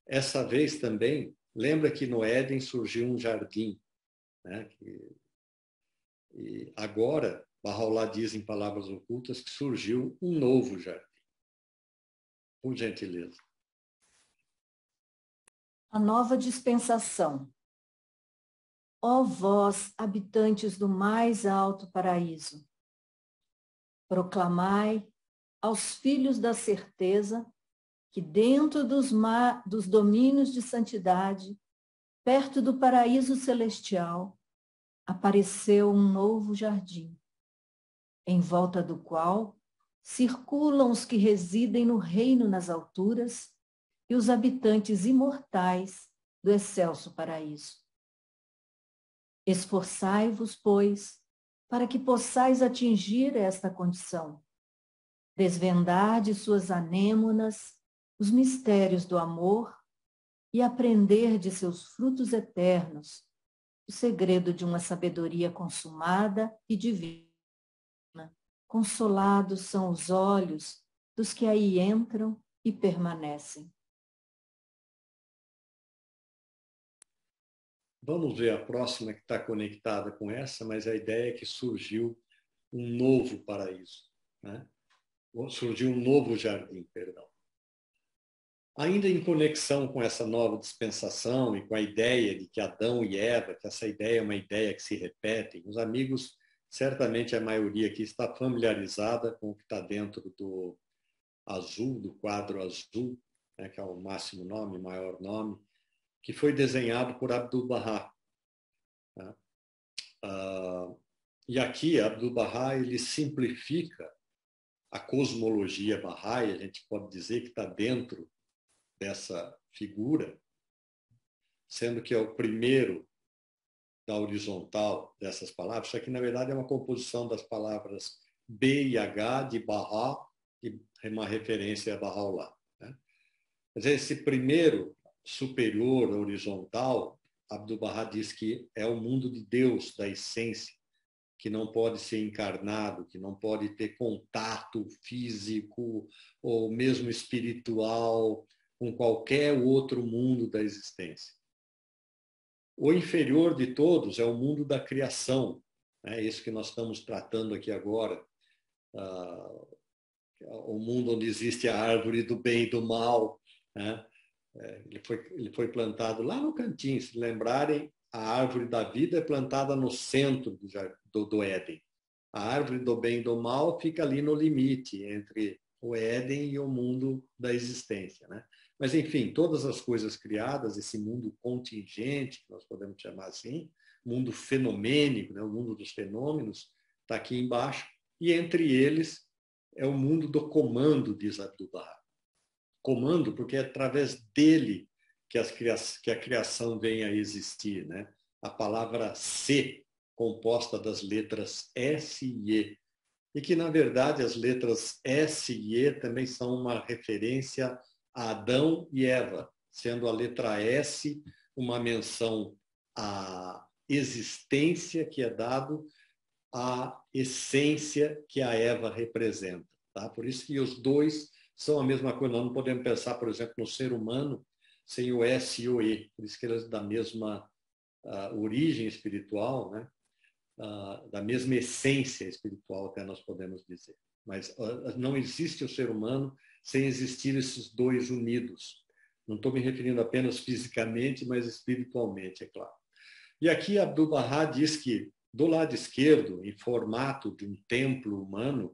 Essa vez também, lembra que no Éden surgiu um jardim, né? E agora, Bahá'u'lláh diz em Palavras Ocultas que surgiu um novo jardim. Por gentileza. A nova dispensação. ó vós, habitantes do mais alto paraíso, proclamai aos filhos da certeza que dentro dos domínios de santidade, perto do paraíso celestial, apareceu um novo jardim, em volta do qual circulam os que residem no reino nas alturas e os habitantes imortais do excelso paraíso. Esforçai-vos, pois, para que possais atingir esta condição, desvendar de suas anêmonas os mistérios do amor e aprender de seus frutos eternos o segredo de uma sabedoria consumada e divina. Consolados são os olhos dos que aí entram e permanecem. Vamos ver a próxima que está conectada com essa, mas a ideia é que surgiu um novo paraíso, né? Surgiu um novo jardim, perdão. Ainda em conexão com essa nova dispensação e com a ideia de que Adão e Eva, que essa ideia é uma ideia que se repete, os amigos, certamente a maioria aqui está familiarizada com o que está dentro do azul, do quadro azul, né, que é o máximo nome, maior nome, que foi desenhado por Abdu'l-Bahá. Né? E aqui, Abdu'l-Bahá, ele simplifica a cosmologia Bahá'í, a gente pode dizer que está dentro dessa figura, sendo que é o primeiro da horizontal dessas palavras. Isso aqui, na verdade, é uma composição das palavras B e H de Bahá, e uma referência a Bahá'u'lláh. Né? Mas esse primeiro superior, horizontal, Abdu'l-Bahá diz que é o mundo de Deus, da essência, que não pode ser encarnado, que não pode ter contato físico ou mesmo espiritual com qualquer outro mundo da existência. O inferior de todos é o mundo da criação, é isso que nós estamos tratando aqui agora, o mundo onde existe a árvore do bem e do mal, né? Ele foi plantado lá no cantinho, se lembrarem, a árvore da vida é plantada no centro do Éden. A árvore do bem e do mal fica ali no limite entre o Éden e o mundo da existência, né? Mas, enfim, todas as coisas criadas, esse mundo contingente, que nós podemos chamar assim, mundo fenomênico, né? O mundo dos fenômenos, está aqui embaixo, e entre eles é o mundo do comando, diz Abdu'l-Bahá. Comando, porque é através dele que a criação vem a existir, né? A palavra se, composta das letras S e E, e que, na verdade, as letras S e E também são uma referência a Adão e Eva, sendo a letra S uma menção à existência que é dado à essência que a Eva representa. Tá? Por isso que os dois são a mesma coisa. Nós não podemos pensar, por exemplo, no ser humano sem o S e o E. Por isso que eles da mesma origem espiritual, né? Da mesma essência espiritual, até nós podemos dizer. Mas não existe o ser humano sem existir esses dois unidos. Não estou me referindo apenas fisicamente, mas espiritualmente, é claro. E aqui Abdu'l-Bahá diz que, do lado esquerdo, em formato de um templo humano,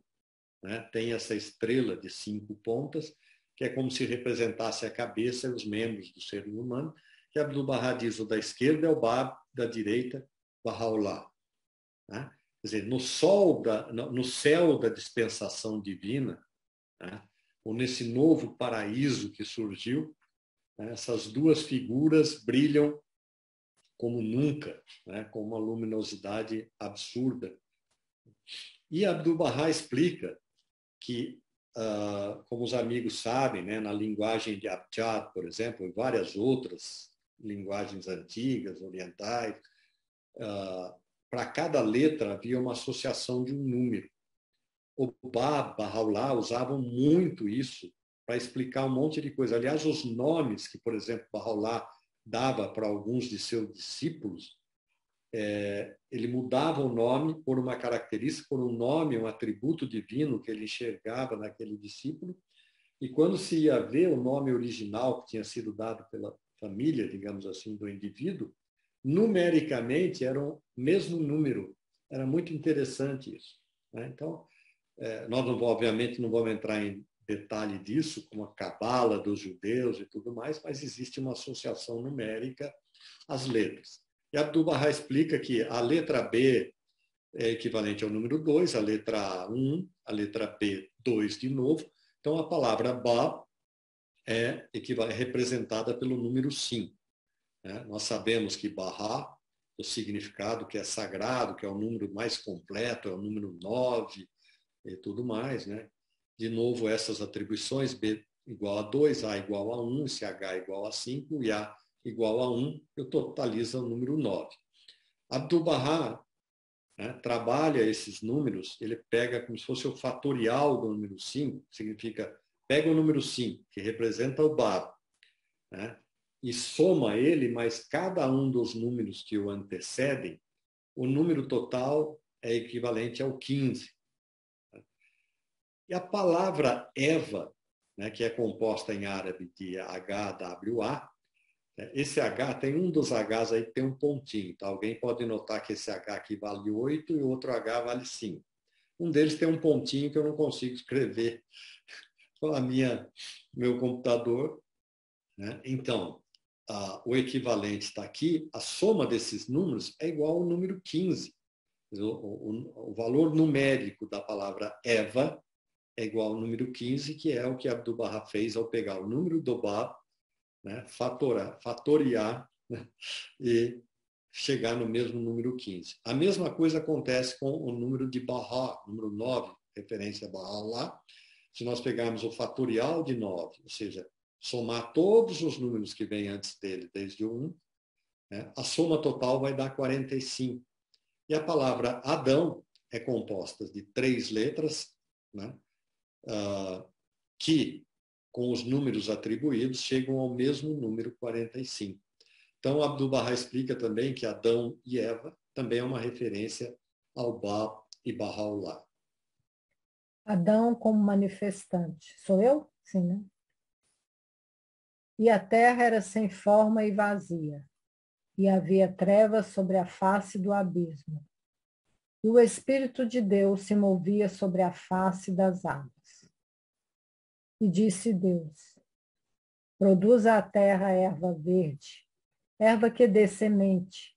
né, tem essa estrela de 5 pontas, que é como se representasse a cabeça e os membros do ser humano, que Abdu'l-Bahá diz o da esquerda é o Bab, da direita, Bahá'u'lláh. Né? Quer dizer, no céu da dispensação divina, né, ou nesse novo paraíso que surgiu, né, essas duas figuras brilham como nunca, né, com uma luminosidade absurda. E Abdu'l-Bahá explica que, como os amigos sabem, né, na linguagem de Abjad, por exemplo, e várias outras linguagens antigas, orientais, para cada letra havia uma associação de um número. O Bab, Bahá'u'lláh usavam muito isso para explicar um monte de coisa. Aliás, os nomes que, por exemplo, Bahá'u'lláh dava para alguns de seus discípulos, ele mudava o nome por uma característica, por um nome, um atributo divino que ele enxergava naquele discípulo, e quando se ia ver o nome original que tinha sido dado pela família, digamos assim, do indivíduo, numericamente eram o mesmo número. Era muito interessante isso, né? Então, nós obviamente não vamos entrar em detalhe disso, como a cabala dos judeus e tudo mais, mas existe uma associação numérica às letras. E Abdu'l-Bahá explica que a letra B é equivalente ao número 2, a letra A, 1, a letra B, 2 de novo. Então, a palavra Ba é representada pelo número 5. Né? Nós sabemos que Bahá, o significado que é sagrado, que é o número mais completo, é o número 9 e tudo mais, né? De novo, essas atribuições, B igual a 2, A igual a 1, se H igual a 5 e A igual a 1, eu totalizo o número 9. Abdu'l-Bahá, né, trabalha esses números, ele pega como se fosse o fatorial do número 5, significa, pega o número 5, que representa o Bab, né, e soma ele, mas cada um dos números que o antecedem, o número total é equivalente ao 15. E a palavra Eva, né, que é composta em árabe de HWA, esse H, tem um dos Hs aí que tem um pontinho. Tá? Alguém pode notar que esse H aqui vale 8 e o outro H vale 5. Um deles tem um pontinho que eu não consigo escrever com meu computador. Né? Então, o equivalente está aqui, a soma desses números é igual ao número 15. O valor numérico da palavra Eva é igual ao número 15, que é o que Abdu'l-Bahá fez ao pegar o número do Bab, né, fatoriar, né, e chegar no mesmo número 15. A mesma coisa acontece com o número de Bahá, número 9, referência a Baha'u'lláh. Se nós pegarmos o fatorial de 9, ou seja, somar todos os números que vêm antes dele, desde o 1, né, a soma total vai dar 45. E a palavra Adão é composta de 3 letras, né, que com os números atribuídos, chegam ao mesmo número 45. Então, Abdu'l-Bahá explica também que Adão e Eva também é uma referência ao Ba e Baha'u'lláh. Adão como manifestante. Sou eu? Sim, né? E a terra era sem forma e vazia, e havia trevas sobre a face do abismo. E o Espírito de Deus se movia sobre a face das águas. E disse Deus: produza a terra erva verde, erva que dê semente,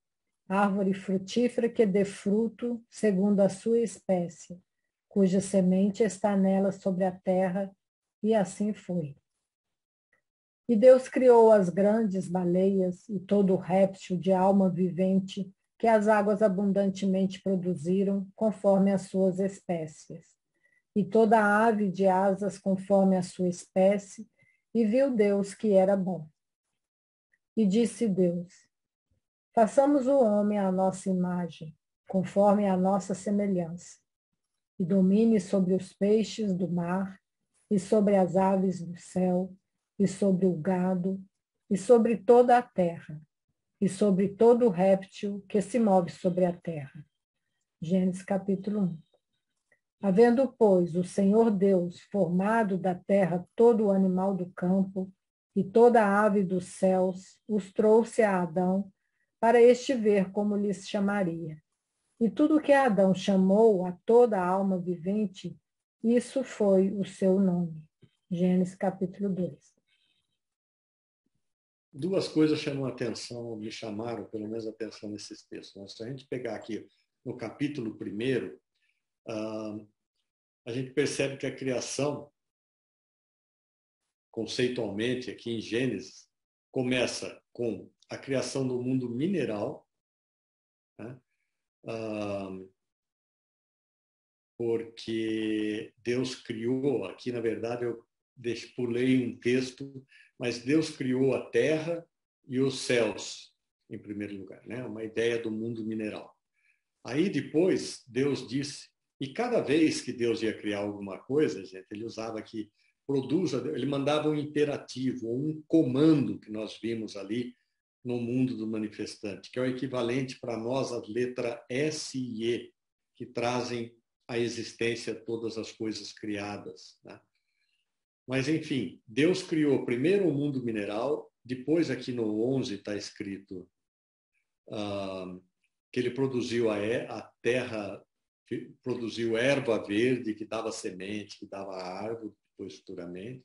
árvore frutífera que dê fruto segundo a sua espécie, cuja semente está nela sobre a terra, e assim foi. E Deus criou as grandes baleias e todo réptil de alma vivente que as águas abundantemente produziram, conforme as suas espécies, e toda ave de asas conforme a sua espécie, e viu Deus que era bom. E disse Deus: façamos o homem à nossa imagem, conforme a nossa semelhança, e domine sobre os peixes do mar, e sobre as aves do céu, e sobre o gado, e sobre toda a terra, e sobre todo réptil que se move sobre a terra. Gênesis capítulo 1. Havendo, pois, o Senhor Deus formado da terra todo o animal do campo e toda a ave dos céus, os trouxe a Adão para este ver como lhes chamaria. E tudo que Adão chamou a toda a alma vivente, isso foi o seu nome. Gênesis capítulo 2. Duas coisas chamam a atenção, me chamaram pelo menos a atenção nesses textos. Se a gente pegar aqui no capítulo 1, a gente percebe que a criação, conceitualmente, aqui em Gênesis, começa com a criação do mundo mineral, né? Porque Deus criou, aqui na verdade eu pulei um texto, mas Deus criou a terra e os céus, em primeiro lugar, né? Uma ideia do mundo mineral. Aí depois Deus disse, e cada vez que Deus ia criar alguma coisa, gente, ele usava aqui, produza, ele mandava um imperativo, ou um comando que nós vimos ali no mundo do manifestante, que é o equivalente para nós à letra S e E, que trazem à existência todas as coisas criadas, né? Mas, enfim, Deus criou primeiro o mundo mineral, depois aqui no 11 está escrito que ele produziu a terra, produziu erva verde, que dava semente, que dava árvore, depois futuramente.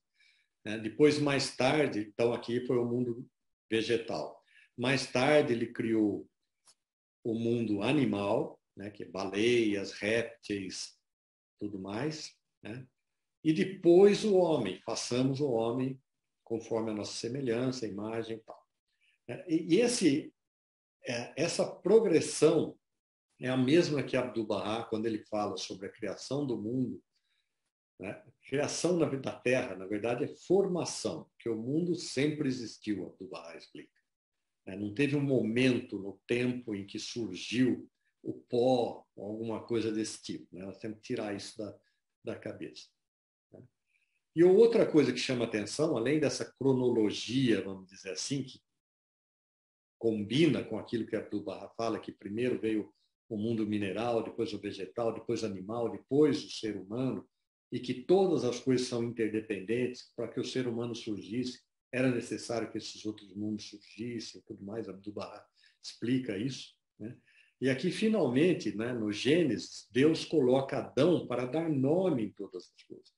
Né? Depois, mais tarde, então aqui foi o mundo vegetal. Mais tarde, ele criou o mundo animal, né? Que é baleias, répteis, tudo mais. Né? E depois o homem, façamos o homem conforme a nossa semelhança, imagem e tal. E essa progressão é a mesma que Abdu'l-Bahá, quando ele fala sobre a criação do mundo. Né? Criação da Terra, na verdade, é formação, porque o mundo sempre existiu, Abdu'l-Bahá explica. Não teve um momento no tempo em que surgiu o pó, ou alguma coisa desse tipo. Né? Nós temos que tirar isso da cabeça. E outra coisa que chama atenção, além dessa cronologia, vamos dizer assim, que combina com aquilo que Abdu'l-Bahá fala, que primeiro veio o mundo mineral, depois o vegetal, depois o animal, depois o ser humano, e que todas as coisas são interdependentes. Para que o ser humano surgisse, era necessário que esses outros mundos surgissem, tudo mais. Abdu'l-Bahá explica isso. Né? E aqui, finalmente, né, no Gênesis, Deus coloca Adão para dar nome em todas as coisas.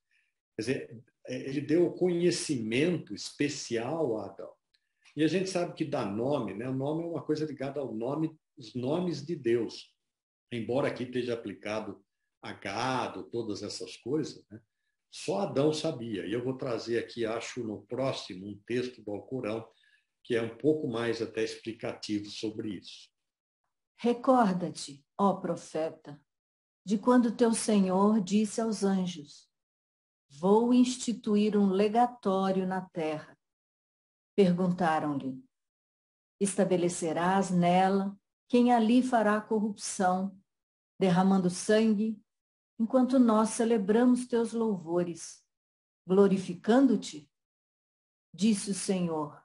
Quer dizer, ele deu conhecimento especial a Adão. E a gente sabe que dar nome, né? O nome é uma coisa ligada ao nome, os nomes de Deus. Embora aqui esteja aplicado a gado, todas essas coisas, né? Só Adão sabia. E eu vou trazer aqui, acho, no próximo, um texto do Alcorão, que é um pouco mais até explicativo sobre isso. Recorda-te, ó profeta, de quando teu Senhor disse aos anjos: vou instituir um legatório na terra. Perguntaram-lhe: estabelecerás nela quem ali fará corrupção, derramando sangue, enquanto nós celebramos teus louvores, glorificando-te? Disse o Senhor: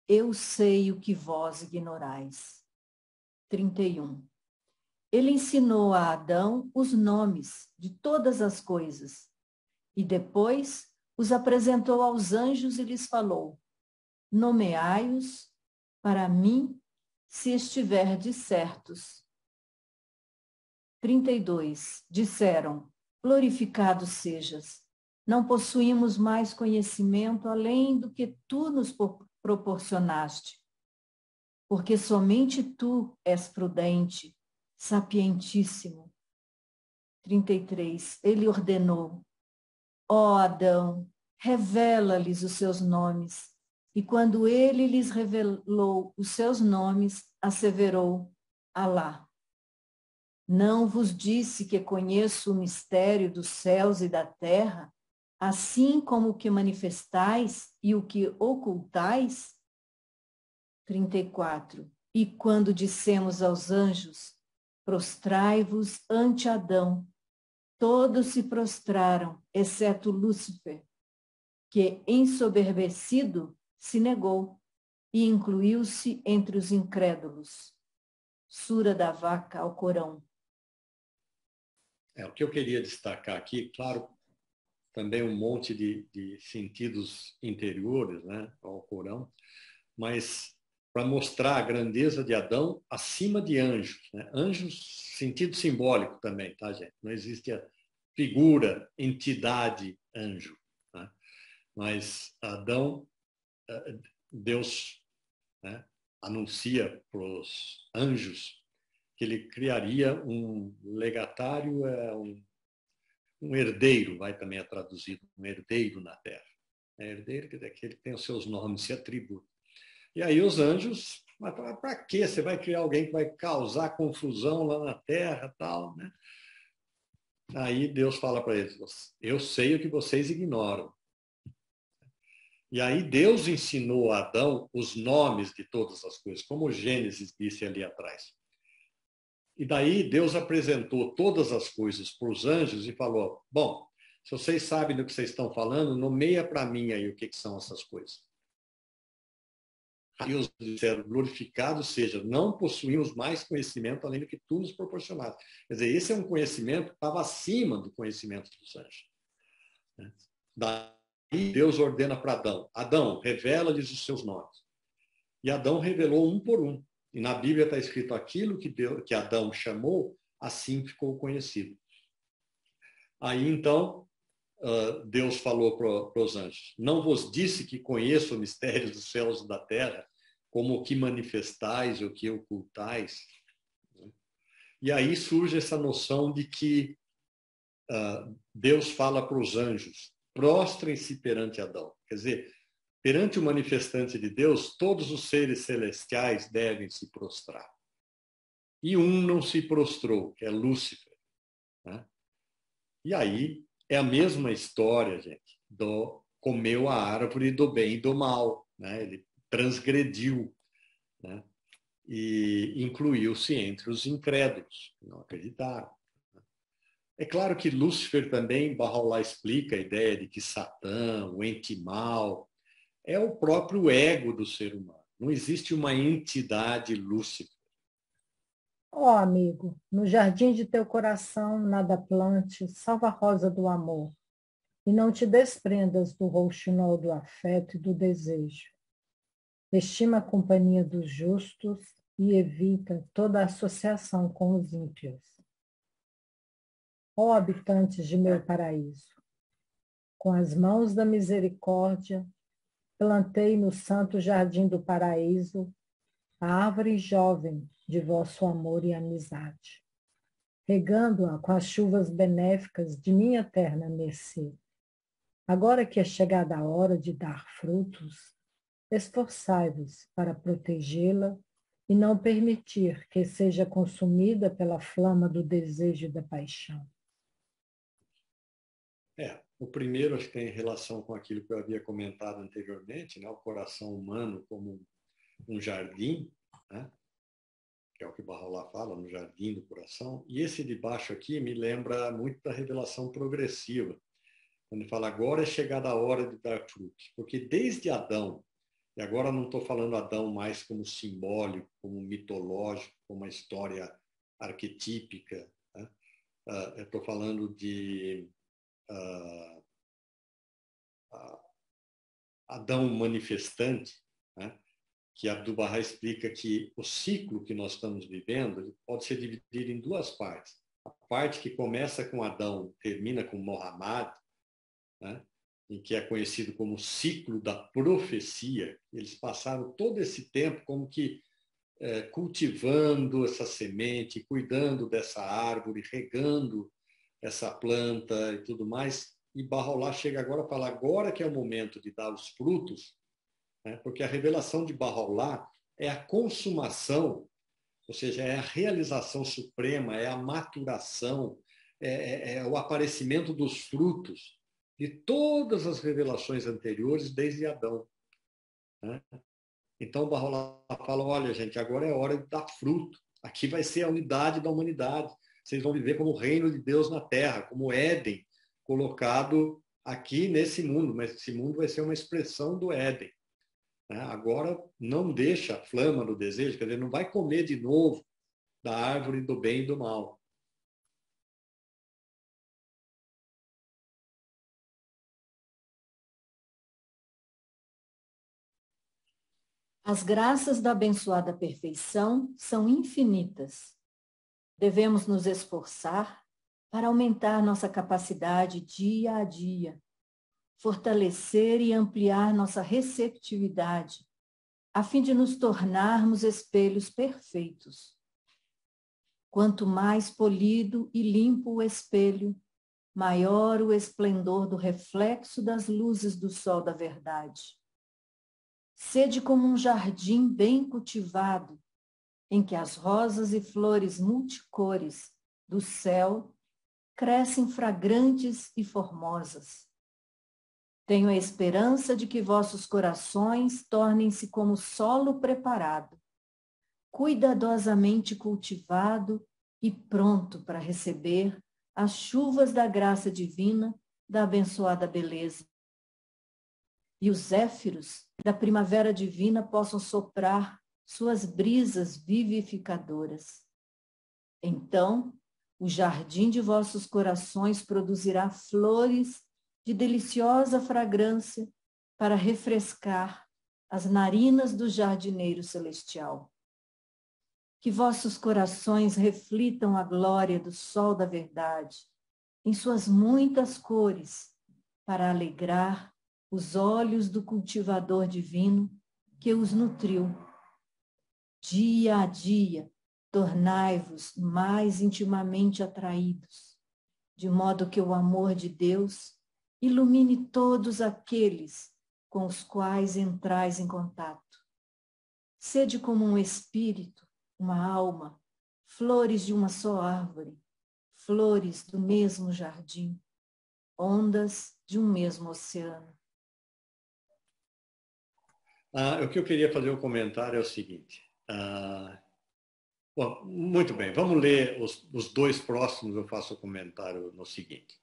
eu sei o que vós ignorais. 31. Ele ensinou a Adão os nomes de todas as coisas e depois os apresentou aos anjos e lhes falou: nomeai-os para mim, se estiverdes certos. 32. Disseram: glorificado sejas. Não possuímos mais conhecimento além do que tu nos proporcionaste, porque somente tu és prudente, sapientíssimo. 33. Ele ordenou: ó Adão, revela-lhes os seus nomes. E quando ele lhes revelou os seus nomes, asseverou: Alá, não vos disse que conheço o mistério dos céus e da terra, assim como o que manifestais e o que ocultais? 34. E quando dissemos aos anjos: prostrai-vos ante Adão, todos se prostraram, exceto Lúcifer, que, ensoberbecido, se negou e incluiu-se entre os incrédulos. Sura da Vaca, Alcorão. O que eu queria destacar aqui, claro, também um monte de sentidos interiores, né, ao Alcorão, mas para mostrar a grandeza de Adão acima de anjos. Né? Anjos, sentido simbólico também, tá, gente? Não existe a figura, entidade, anjo. Né? Mas Adão, Deus, né, anuncia para os anjos que ele criaria um legatário, um herdeiro, vai também é traduzido, um herdeiro na terra. Herdeiro quer dizer que ele tem os seus nomes e atributos. E aí os anjos, mas para que você vai criar alguém que vai causar confusão lá na terra, tal, né? Aí Deus fala para eles: eu sei o que vocês ignoram. E aí Deus ensinou a Adão os nomes de todas as coisas, como o Gênesis disse ali atrás. E daí Deus apresentou todas as coisas para os anjos e falou: bom, se vocês sabem do que vocês estão falando, nomeia para mim aí o que são essas coisas. Aí os disseram: glorificado seja, não possuímos mais conhecimento além do que tu nos proporcionaste. Quer dizer, esse é um conhecimento que estava acima do conhecimento dos anjos. Daí Deus ordena para Adão: Adão, revela-lhes os seus nomes. E Adão revelou um por um. E na Bíblia está escrito aquilo que Adão chamou, assim ficou conhecido. Aí então, Deus falou para os anjos: não vos disse que conheço o mistério dos céus e da terra, como o que manifestais, o que ocultais? E aí surge essa noção de que Deus fala para os anjos: prostrem-se perante Adão. Quer dizer, perante o manifestante de Deus, todos os seres celestiais devem se prostrar. E um não se prostrou, que é Lúcifer, né? E aí é a mesma história, gente, comeu a árvore do bem e do mal, né? Ele transgrediu, né? E incluiu-se entre os incrédulos, que não acreditaram. É claro que Lúcifer também, Bahá'u'lláh explica a ideia de que Satã, o ente mal, é o próprio ego do ser humano. Não existe uma entidade Lúcifer. Ó amigo, no jardim de teu coração nada plante, salva a rosa do amor, e não te desprendas do rouxinol do afeto e do desejo. Estima a companhia dos justos e evita toda associação com os ímpios. Ó habitantes de meu paraíso, com as mãos da misericórdia, plantei no santo jardim do paraíso a árvore jovem de vosso amor e amizade, regando-a com as chuvas benéficas de minha eterna mercê. Agora que é chegada a hora de dar frutos, esforçai-vos para protegê-la e não permitir que seja consumida pela flama do desejo e da paixão. O primeiro acho que tem relação com aquilo que eu havia comentado anteriormente, né? O coração humano como um jardim, né? Que é o que Bahá'u'lláh fala, no jardim do coração. E esse de baixo aqui me lembra muito da revelação progressiva, quando ele fala: agora é chegada a hora de dar frutos. Porque desde Adão, e agora não estou falando Adão mais como simbólico, como mitológico, como uma história arquetípica, né? Eu estou falando de Adão manifestante, né? Que Abdu'l-Bahá explica que o ciclo que nós estamos vivendo pode ser dividido em duas partes. A parte que começa com Adão, termina com Muhammad, né? Em que é conhecido como ciclo da profecia. Eles passaram todo esse tempo como que cultivando essa semente, cuidando dessa árvore, regando essa planta e tudo mais. E Bahá'u'lláh chega agora a falar: agora que é o momento de dar os frutos, né? Porque a revelação de Bahá'u'lláh é a consumação, ou seja, é a realização suprema, é a maturação, é o aparecimento dos frutos de todas as revelações anteriores desde Adão, né? Então Bahá'u'lláh fala: olha, gente, agora é hora de dar fruto. Aqui vai ser a unidade da humanidade. Vocês vão viver como o reino de Deus na Terra, como Éden, colocado aqui nesse mundo, mas esse mundo vai ser uma expressão do Éden. Agora não deixa a flama do desejo, quer dizer, não vai comer de novo da árvore do bem e do mal. As graças da abençoada perfeição são infinitas. Devemos nos esforçar para aumentar nossa capacidade dia a dia, fortalecer e ampliar nossa receptividade, a fim de nos tornarmos espelhos perfeitos. Quanto mais polido e limpo o espelho, maior o esplendor do reflexo das luzes do sol da verdade. Sede como um jardim bem cultivado, em que as rosas e flores multicores do céu crescem fragrantes e formosas. Tenho a esperança de que vossos corações tornem-se como solo preparado, cuidadosamente cultivado e pronto para receber as chuvas da graça divina da abençoada beleza. E os zéfiros da primavera divina possam soprar suas brisas vivificadoras. Então, o jardim de vossos corações produzirá flores de deliciosa fragrância para refrescar as narinas do jardineiro celestial. Que vossos corações reflitam a glória do sol da verdade, em suas muitas cores, para alegrar os olhos do cultivador divino que os nutriu. Dia a dia, tornai-vos mais intimamente atraídos, de modo que o amor de Deus ilumine todos aqueles com os quais entrais em contato. Sede como um espírito, uma alma, flores de uma só árvore, flores do mesmo jardim, ondas de um mesmo oceano. O que eu queria fazer um comentário é o seguinte. Bom, muito bem, vamos ler os dois próximos, eu faço o comentário no seguinte.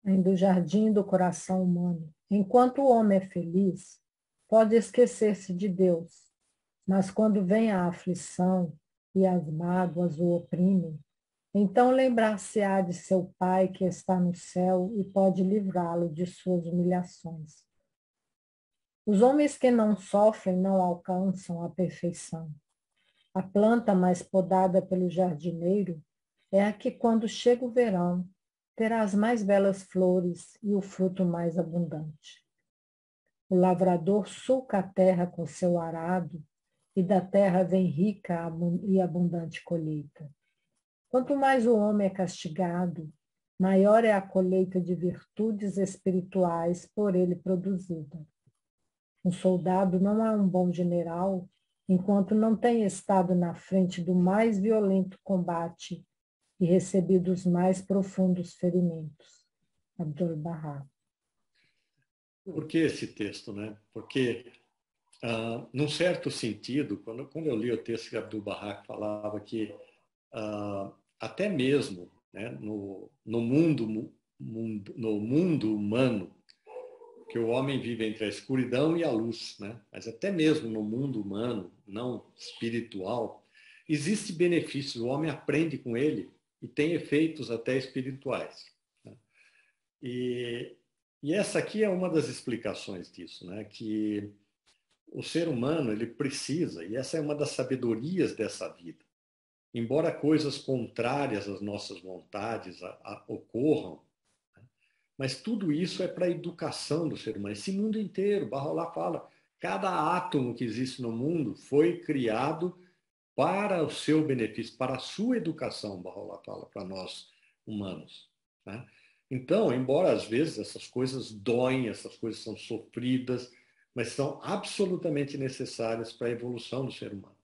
Do jardim do coração humano. Enquanto o homem é feliz, pode esquecer-se de Deus, mas quando vem a aflição e as mágoas o oprimem, então lembrar-se-á de seu Pai que está no céu e pode livrá-lo de suas humilhações. Os homens que não sofrem não alcançam a perfeição. A planta mais podada pelo jardineiro é a que, quando chega o verão, terá as mais belas flores e o fruto mais abundante. O lavrador sulca a terra com seu arado, e da terra vem rica e abundante colheita. Quanto mais o homem é castigado, maior é a colheita de virtudes espirituais por ele produzida. Um soldado não é um bom general enquanto não tem estado na frente do mais violento combate e recebido os mais profundos ferimentos. Abdu'l-Bahá. Por que esse texto, né? Porque, num certo sentido, quando eu li o texto que Abdu'l-Bahá falava que até mesmo, né, no mundo humano, que o homem vive entre a escuridão e a luz, né? Mas até mesmo no mundo humano, não espiritual, existe benefício, o homem aprende com ele e tem efeitos até espirituais. Né? E essa aqui é uma das explicações disso, né? Que o ser humano ele precisa, e essa é uma das sabedorias dessa vida, embora coisas contrárias às nossas vontades ocorram, mas tudo isso é para a educação do ser humano. Esse mundo inteiro, Bahá'u'lláh fala, cada átomo que existe no mundo foi criado para o seu benefício, para a sua educação, Bahá'u'lláh fala para nós humanos. Né? Então, embora às vezes essas coisas doem, essas coisas são sofridas, mas são absolutamente necessárias para a evolução do ser humano.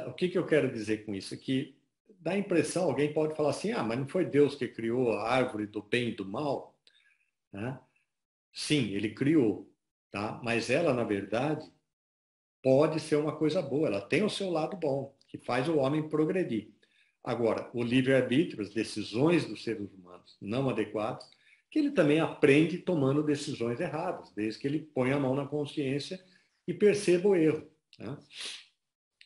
O que eu quero dizer com isso? É que dá a impressão, alguém pode falar assim, mas não foi Deus que criou a árvore do bem e do mal? Né? Sim, ele criou, tá? Mas ela, na verdade, pode ser uma coisa boa, ela tem o seu lado bom, que faz o homem progredir. Agora, o livre-arbítrio, as decisões dos seres humanos não adequadas, que ele também aprende tomando decisões erradas, desde que ele põe a mão na consciência e perceba o erro. Né?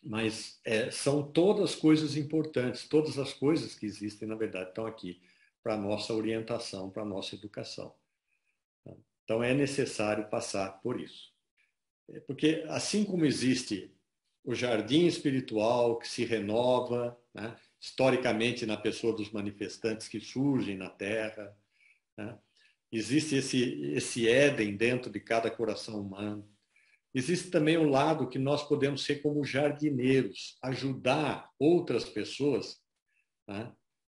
Mas são todas coisas importantes, todas as coisas que existem, na verdade, estão aqui para a nossa orientação, para a nossa educação. Então, é necessário passar por isso. Porque, assim como existe o jardim espiritual que se renova, né, historicamente na pessoa dos manifestantes que surgem na Terra, né, existe esse Éden dentro de cada coração humano. Existe também um lado que nós podemos ser como jardineiros, ajudar outras pessoas, né,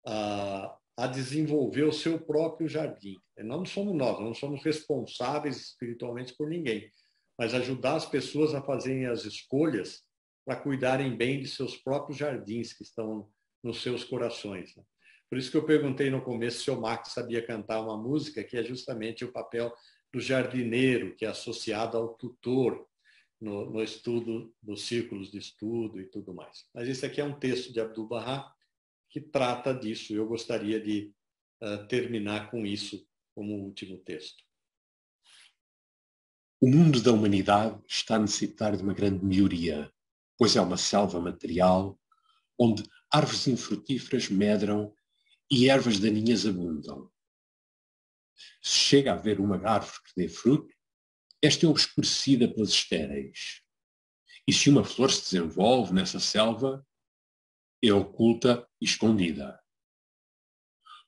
a desenvolver o seu próprio jardim. Não somos nós, não somos responsáveis espiritualmente por ninguém, mas ajudar as pessoas a fazerem as escolhas para cuidarem bem de seus próprios jardins que estão nos seus corações. Né? Por isso que eu perguntei no começo se o Max sabia cantar uma música, que é justamente o papel do jardineiro, que é associado ao tutor no estudo, nos círculos de estudo e tudo mais. Mas esse aqui é um texto de Abdu'l-Bahá que trata disso. Eu gostaria de terminar com isso como último texto. O mundo da humanidade está a necessitar de uma grande melhoria, pois é uma selva material onde árvores infrutíferas medram e ervas daninhas abundam. Se chega a haver uma árvore que dê fruto, esta é obscurecida pelas estéreis. E se uma flor se desenvolve nessa selva, é oculta e escondida.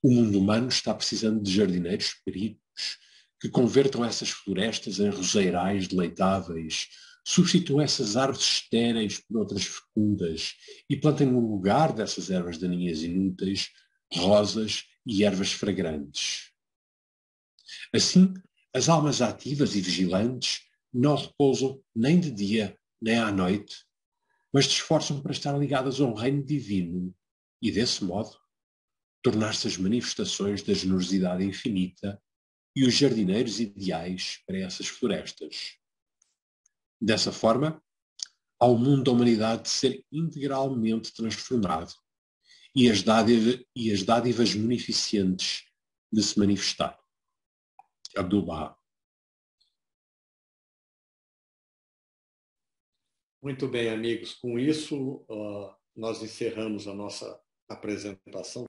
O mundo humano está precisando de jardineiros peritos que convertam essas florestas em roseirais deleitáveis, substituam essas árvores estéreis por outras fecundas e plantem no lugar dessas ervas daninhas inúteis rosas e ervas fragrantes. Assim, as almas ativas e vigilantes não repousam nem de dia nem à noite, mas se esforçam para estar ligadas ao reino divino e, desse modo, tornar-se as manifestações da generosidade infinita e os jardineiros ideais para essas florestas. Dessa forma, ao mundo da humanidade de ser integralmente transformado e as dádivas munificentes de se manifestar. Abdu'l-Bahá. Muito bem, amigos. Com isso, nós encerramos a nossa apresentação.